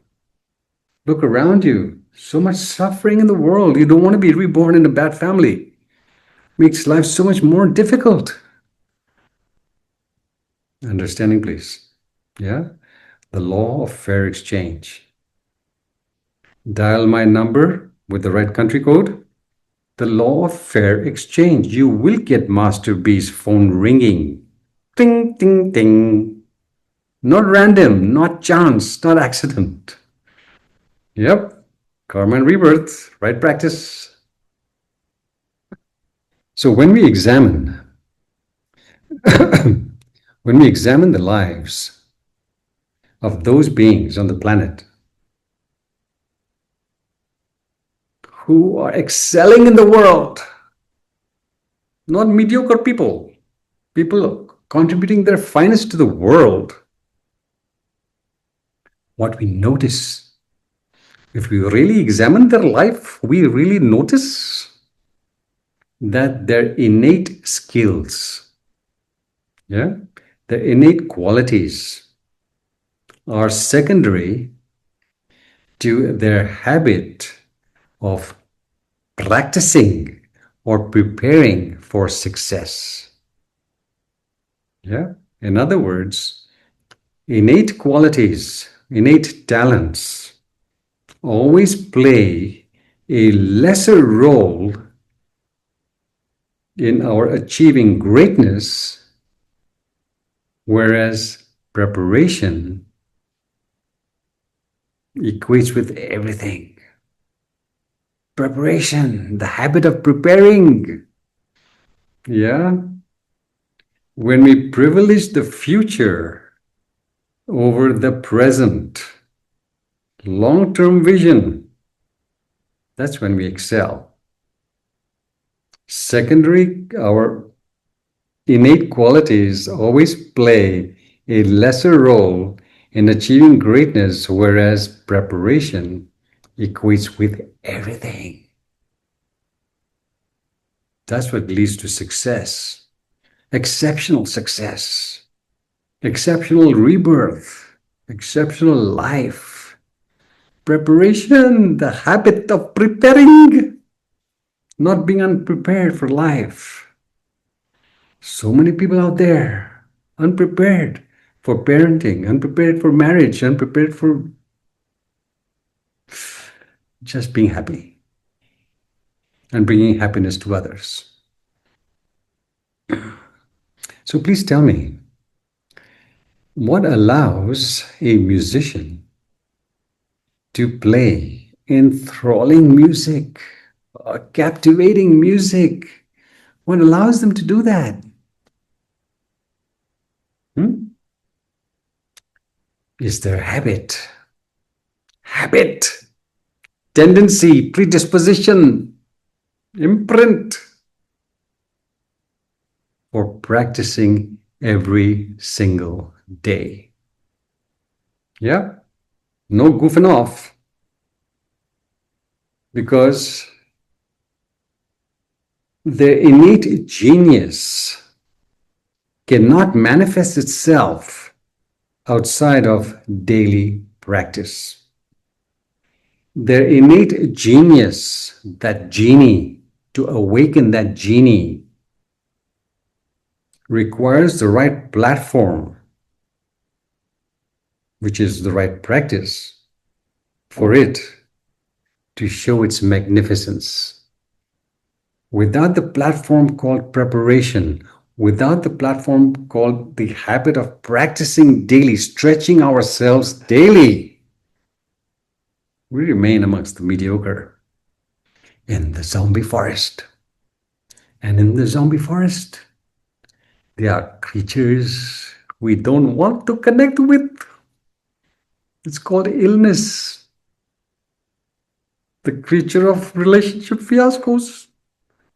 Look around you. So much suffering in the world. You don't want to be reborn in a bad family. Makes life so much more difficult. Understanding, please. Yeah? The law of fair exchange. Dial my number with the right country code. The law of fair exchange. You will get Master B's phone ringing. Ting, ting, ting. Not random, not chance, not accident. Yep. Karma and rebirth, right practice. So when we examine the lives of those beings on the planet who are excelling in the world, not mediocre people, people contributing their finest to the world, what we notice, if we really examine their life, we really notice that their innate skills, their innate qualities are secondary to their habit of practicing or preparing for success. In other words, innate qualities, innate talents always play a lesser role in our achieving greatness, whereas preparation equates with everything. Preparation, the habit of preparing. When we privilege the future over the present, long-term vision, that's when we excel. Secondary, our innate qualities always play a lesser role in achieving greatness, whereas preparation equates with everything. That's what leads to success, exceptional success, exceptional rebirth, exceptional life. Preparation, the habit of preparing, not being unprepared for life. So many people out there unprepared for parenting, unprepared for marriage, unprepared for just being happy and bringing happiness to others. So please tell me, what allows a musician to play enthralling music, captivating music? What allows them to do that? Is their habit, tendency, predisposition, imprint for practicing every single day. Yeah, no goofing off, because their innate genius cannot manifest itself outside of daily practice. Their innate genius, that genie, to awaken that genie, requires the right platform, which is the right practice, for it to show its magnificence. Without the platform called preparation, without the platform called the habit of practicing daily, stretching ourselves daily, we remain amongst the mediocre in the zombie forest. And in the zombie forest, there are creatures we don't want to connect with. It's called illness, the creature of relationship fiascos,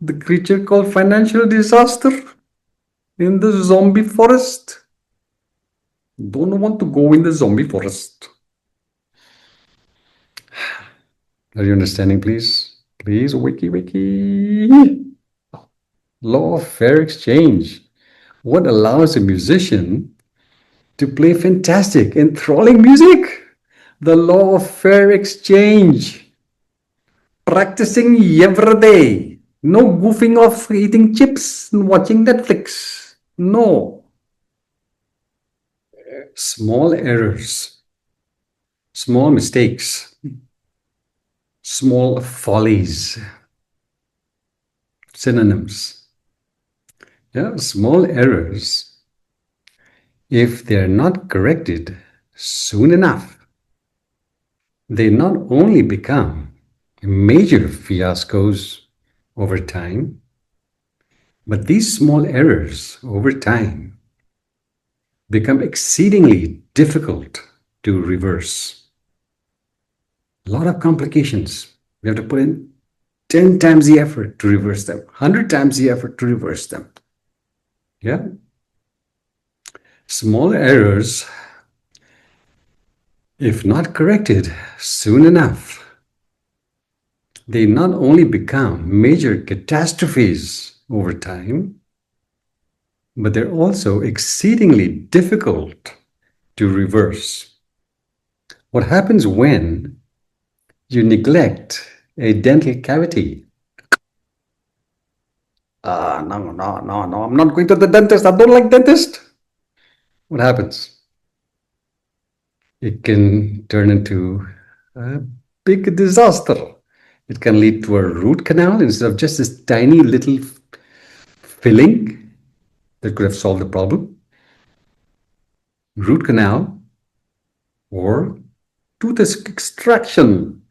the creature called financial disaster in the zombie forest. Don't want to go in the zombie forest. Are you understanding, please? Please, wiki wiki. Law of fair exchange. What allows a musician to play fantastic, enthralling music? The law of fair exchange. Practicing every day. No goofing off eating chips and watching Netflix. No. Small errors, small mistakes, small follies. Synonyms. Yeah, small errors, if they're not corrected soon enough, they not only become major fiascos over time, but these small errors over time become exceedingly difficult to reverse. A lot of complications. We have to put in 10 times the effort to reverse them, 100 times the effort to reverse them. Yeah. Small errors, if not corrected soon enough, they not only become major catastrophes over time, but they're also exceedingly difficult to reverse. What happens when you neglect a dental cavity? No, I'm not going to the dentist. I don't like dentist. What happens? It can turn into a big disaster. It can lead to a root canal instead of just this tiny little filling that could have solved the problem. Root canal or tooth extraction.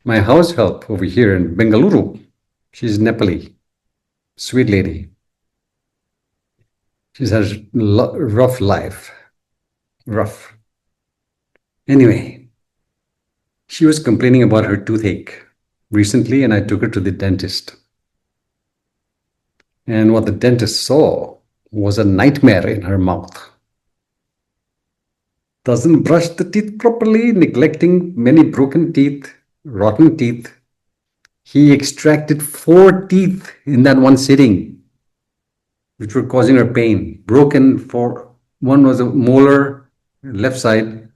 My house help over here in Bengaluru, she's Nepali, sweet lady. She's had a rough life, rough. Anyway, she was complaining about her toothache recently, and I took her to the dentist. And what the dentist saw was a nightmare in her mouth. Doesn't brush the teeth properly, neglecting many broken teeth, rotten teeth. He extracted 4 teeth in that one sitting, which were causing her pain. Broken for one was a molar, left side,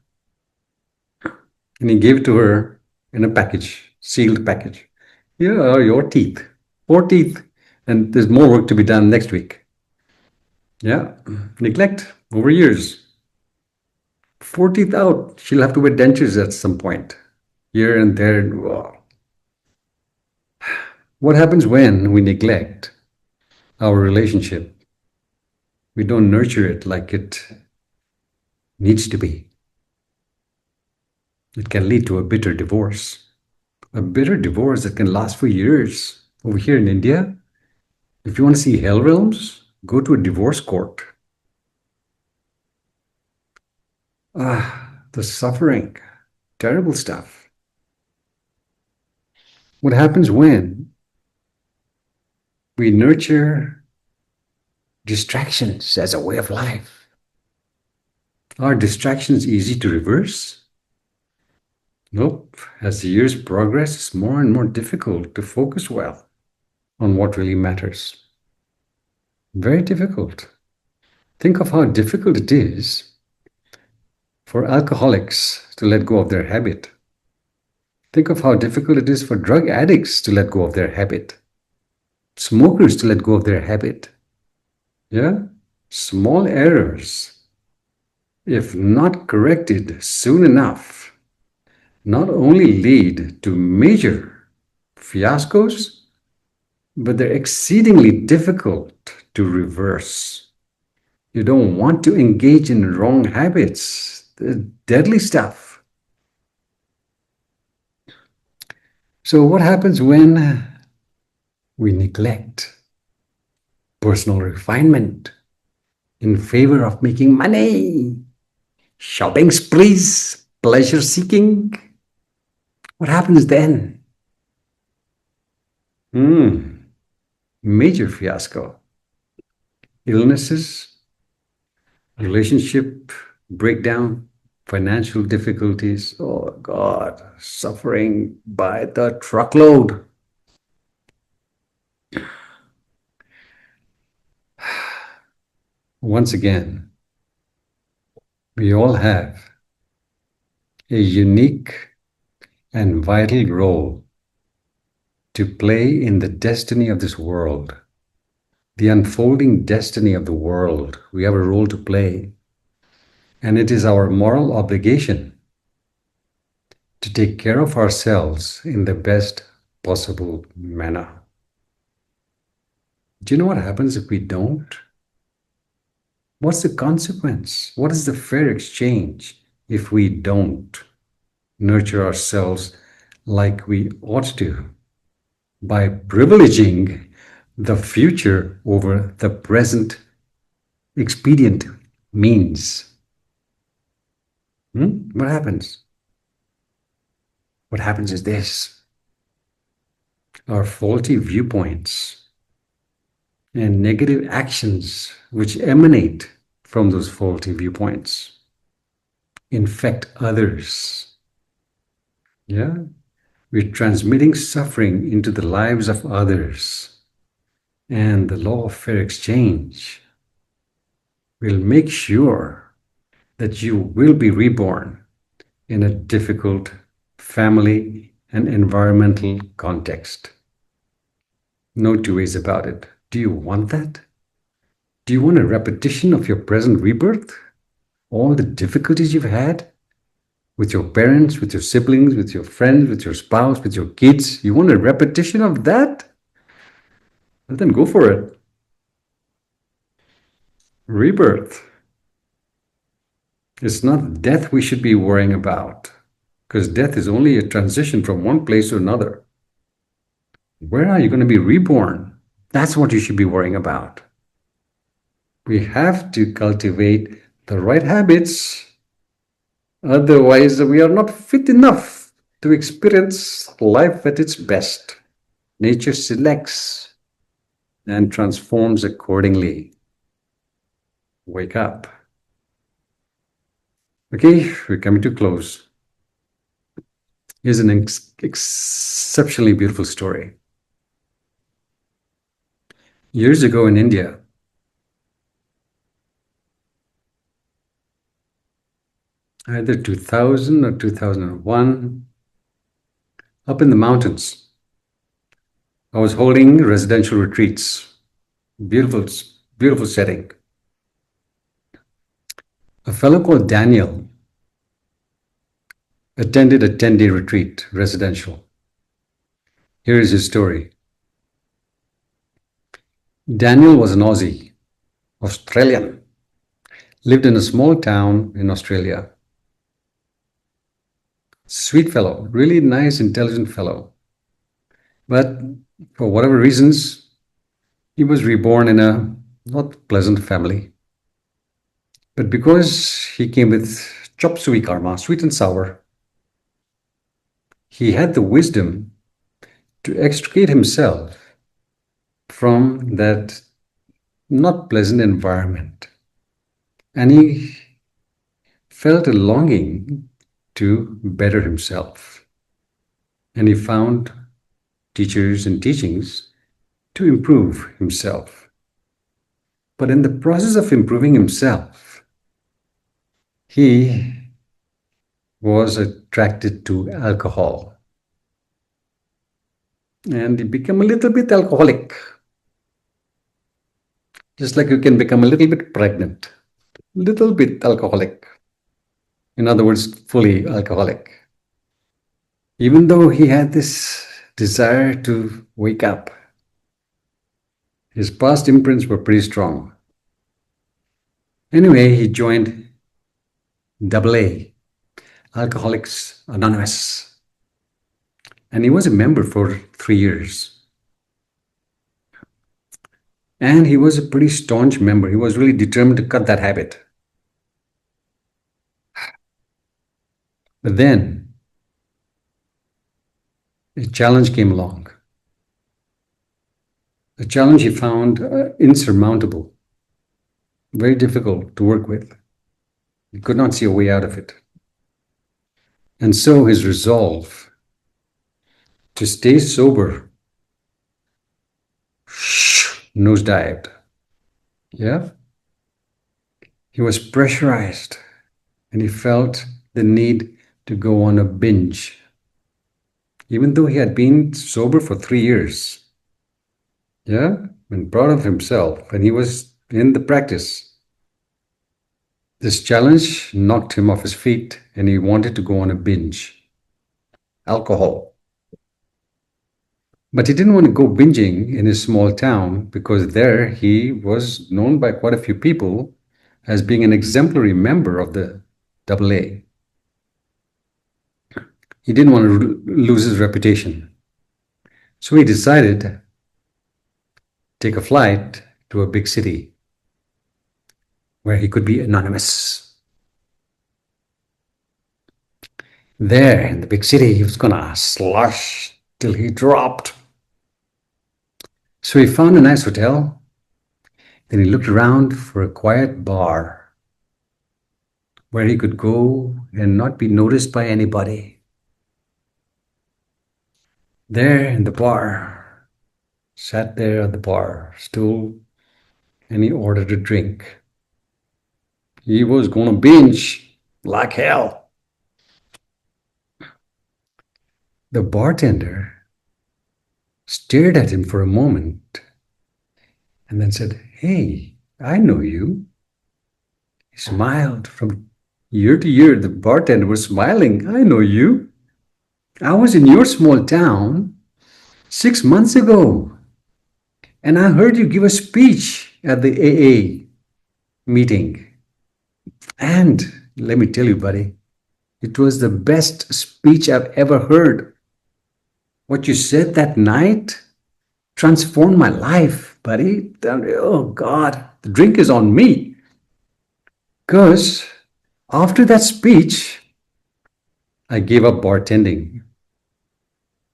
and he gave it to her in a package, sealed package. Here are your teeth, 4 teeth, and there's more work to be done next week. Yeah, neglect over years. 4 teeth out. She'll have to wear dentures at some point, here and there. What happens when we neglect our relationship? We don't nurture it like it needs to be. It can lead to a bitter divorce. A bitter divorce that can last for years. Over here in India, if you want to see hell realms, go to a divorce court. The suffering, terrible stuff. What happens when we nurture distractions as a way of life? Are distractions easy to reverse? Nope. As the years progress, it's more and more difficult to focus well on what really matters. Very difficult. Think of how difficult it is for alcoholics to let go of their habit. Think of how difficult it is for drug addicts to let go of their habit, smokers to let go of their habit. Yeah? Small errors, if not corrected soon enough, not only lead to major fiascos, but they're exceedingly difficult to reverse. You don't want to engage in wrong habits, the deadly stuff. So, what happens when we neglect personal refinement in favor of making money, shopping sprees, pleasure seeking? What happens then? Major fiasco. Illnesses, relationship breakdown, financial difficulties. Oh God, suffering by the truckload. Once again, we all have a unique and vital role to play in the destiny of this world, the unfolding destiny of the world. We have a role to play, and it is our moral obligation to take care of ourselves in the best possible manner. Do you know what happens if we don't? What's the consequence? What is the fair exchange if we don't nurture ourselves like we ought to by privileging the future over the present expedient means? What happens? What happens is this: our faulty viewpoints and negative actions which emanate from those faulty viewpoints infect others. Yeah? We're transmitting suffering into the lives of others. And the law of fair exchange will make sure that you will be reborn in a difficult family and environmental context. No two ways about it. Do you want that? Do you want a repetition of your present rebirth? All the difficulties you've had with your parents, with your siblings, with your friends, with your spouse, with your kids? You want a repetition of that? Well, then go for it. Rebirth. It's not death we should be worrying about, because death is only a transition from one place to another. Where are you going to be reborn? That's what you should be worrying about. We have to cultivate the right habits. Otherwise, we are not fit enough to experience life at its best. Nature selects and transforms accordingly. Wake up. Okay, we're coming to close. Here's an exceptionally beautiful story. Years ago in India, either 2000 or 2001, up in the mountains, I was holding residential retreats. Beautiful, beautiful setting. A fellow called Daniel attended a 10-day retreat, residential. Here is his story. Daniel was an Aussie, Australian, lived in a small town in Australia. Sweet fellow, really nice, intelligent fellow. But for whatever reasons, he was reborn in a not pleasant family. But because he came with chop suey karma, sweet and sour, he had the wisdom to extricate himself from that not pleasant environment. And he felt a longing to better himself. And he found teachers and teachings to improve himself. But in the process of improving himself, he was attracted to alcohol. And he became a little bit alcoholic. Just like you can become a little bit pregnant, little bit alcoholic. In other words, fully alcoholic. Even though he had this desire to wake up, his past imprints were pretty strong. Anyway, he joined AA, Alcoholics Anonymous. And he was a member for 3 years. And he was a pretty staunch member. He was really determined to cut that habit. But then a challenge came along. A challenge he found insurmountable, very difficult to work with. He could not see a way out of it. And so his resolve to stay sober nosedived. Yeah? He was pressurized and he felt the need to go on a binge, even though he had been sober for 3 years. Yeah? And proud of himself, and he was in the practice. This challenge knocked him off his feet and he wanted to go on a binge. Alcohol. But he didn't want to go binging in his small town because there he was known by quite a few people as being an exemplary member of the AA. He didn't want to lose his reputation. So he decided to take a flight to a big city where he could be anonymous. There in the big city, he was going to slush till he dropped. So he found a nice hotel. Then he looked around for a quiet bar where he could go and not be noticed by anybody. There in the bar, sat there at the bar stool, and he ordered a drink. He was going to binge like hell. The bartender stared at him for a moment and then said, "Hey, I know you." He smiled from ear to ear. The bartender was smiling. "I know you. I was in your small town 6 months ago, and I heard you give a speech at the AA meeting. And let me tell you, buddy, it was the best speech I've ever heard. What you said that night transformed my life, buddy. Oh, God, the drink is on me. Because after that speech, I gave up bartending.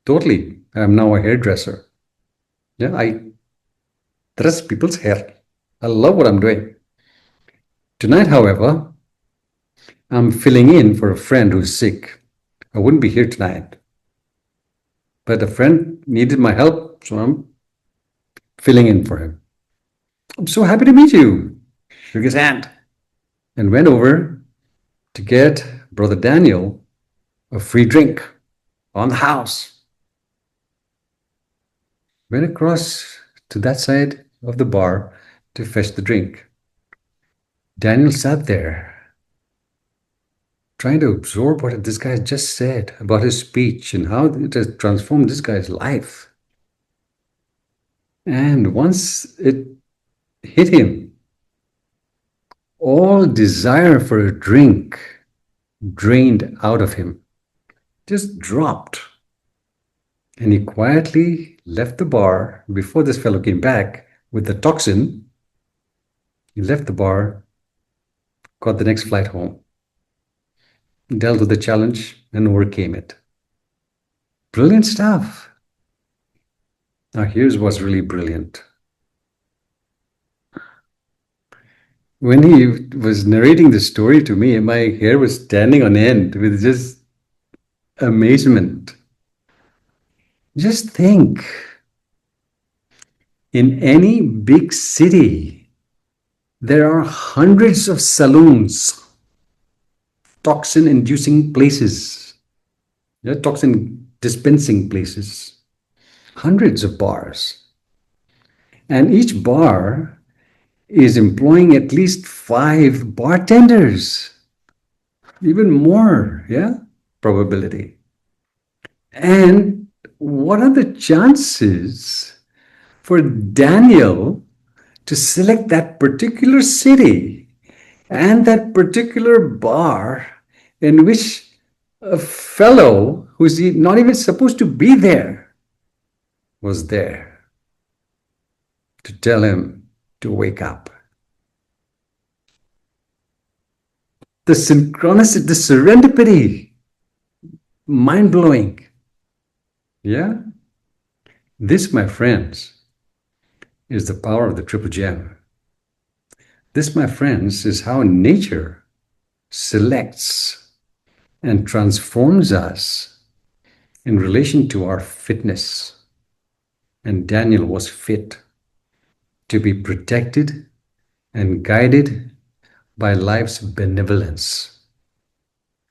Totally. I'm now a hairdresser. Yeah, I dress people's hair. I love what I'm doing. Tonight, however, I'm filling in for a friend who's sick. I wouldn't be here tonight. But a friend needed my help, so I'm filling in for him. I'm so happy to meet you. Shook his hand and went over to get Brother Daniel a free drink on the house. Went across to that side of the bar to fetch the drink. Daniel sat there trying to absorb what this guy just said about his speech and how it has transformed this guy's life. And once it hit him, all desire for a drink drained out of him, just dropped. And he quietly left the bar before this fellow came back with the toxin. He left the bar, got the next flight home, dealt with the challenge and overcame it. Brilliant stuff. Now here's what's really brilliant. When he was narrating the story to me, my hair was standing on end with just amazement. Just think, in any big city, there are hundreds of saloons, toxin inducing places, toxin dispensing places, hundreds of bars. And each bar is employing at least 5 bartenders, even more, yeah, probability. And what are the chances for Daniel to select that particular city and that particular bar in which a fellow who's not even supposed to be there was there to tell him to wake up? The synchronicity, the serendipity, mind blowing. Yeah? This, my friends, is the power of the triple gem. This, my friends, is how nature selects and transforms us in relation to our fitness. And Daniel was fit to be protected and guided by life's benevolence.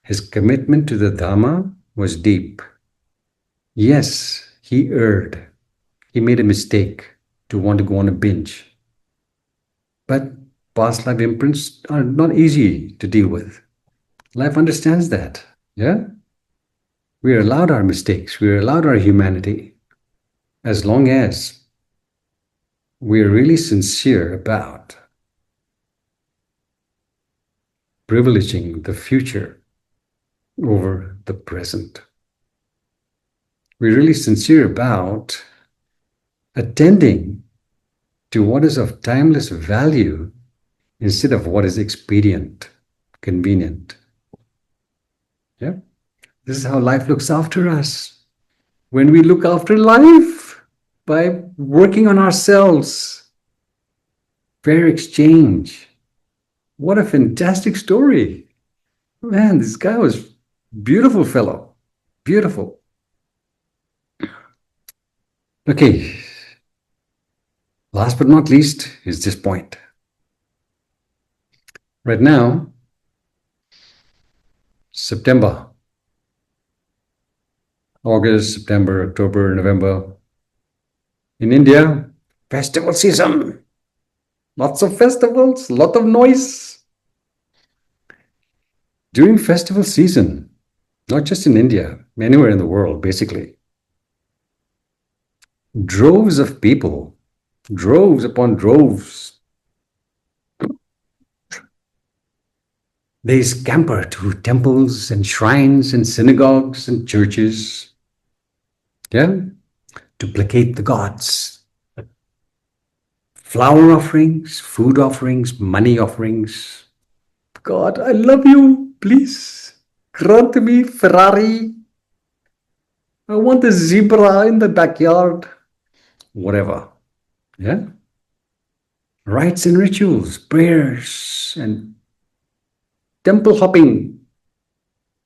His commitment to the Dharma was deep. Yes, he erred. He made a mistake to want to go on a binge. But past life imprints are not easy to deal with. Life understands that. Yeah? We are allowed our mistakes. We are allowed our humanity. As long as we are really sincere about privileging the future over the present. We're really sincere about attending to what is of timeless value instead of what is expedient, convenient. Yeah? This is how life looks after us. When we look after life by working on ourselves, fair exchange. What a fantastic story. Man, this guy was beautiful fellow. Beautiful. Okay. Last but not least is this point. Right now, September, August, September, October, November. In India, festival season. Lots of festivals, lot of noise. During festival season, not just in India, anywhere in the world, basically, droves of people, droves upon droves, they scamper to temples and shrines and synagogues and churches, yeah, to placate the gods. Flower offerings, food offerings, money offerings. God, I love you. Please grant me Ferrari. I want a zebra in the backyard. Whatever. Yeah. Rites and rituals, prayers, and temple hopping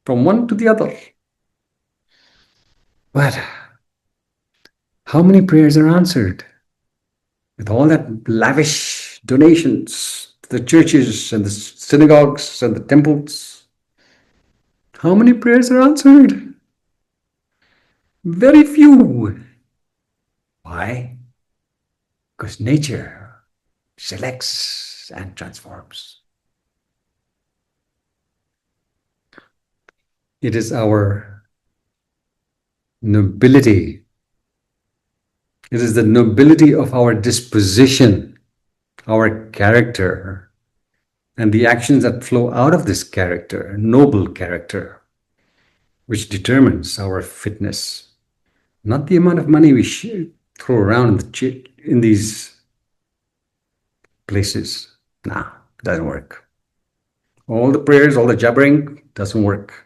from one to the other. But how many prayers are answered? With all that lavish donations to the churches and the synagogues and the temples, how many prayers are answered? Very few. Why? Because nature selects and transforms. It is our nobility. It is the nobility of our disposition, our character, and the actions that flow out of this character, noble character, which determines our fitness. Not the amount of money we throw around in these places. Nah, doesn't work. All the prayers, all the jabbering, doesn't work.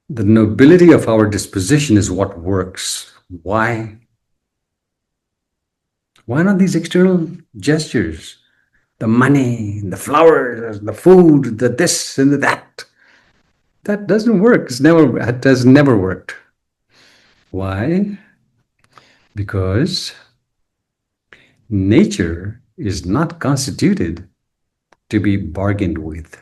The nobility of our disposition is what works. Why? Why not these external gestures? the money, the flowers, the food, the this and the that. That doesn't work. It has never worked. Why? Because nature is not constituted to be bargained with.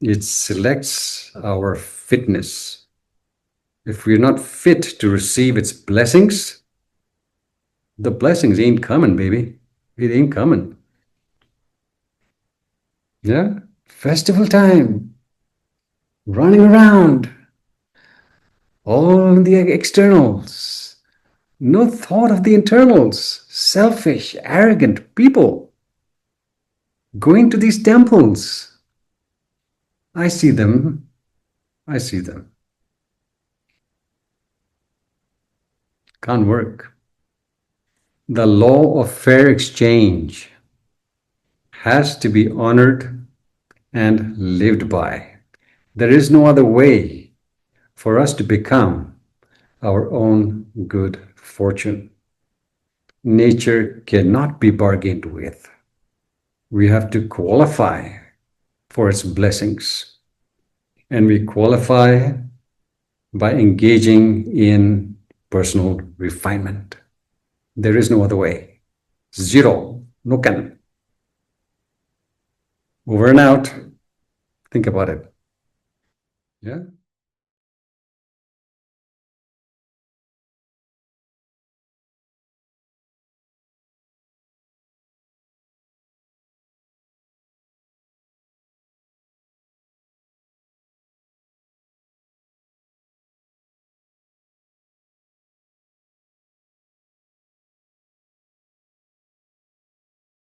It selects our fitness. If we're not fit to receive its blessings, the blessings ain't coming, baby. It ain't coming. Yeah? Festival time, running around, all in the externals. No thought of the internals. Selfish, arrogant people going to these temples. I see them. I see them. Can't work. The law of fair exchange has to be honored and lived by. There is no other way for us to become our own good fortune. Nature cannot be bargained with. We have to qualify for its blessings. And we qualify by engaging in personal refinement. There is no other way. Zero. No can. Over and out. Think about it. Yeah.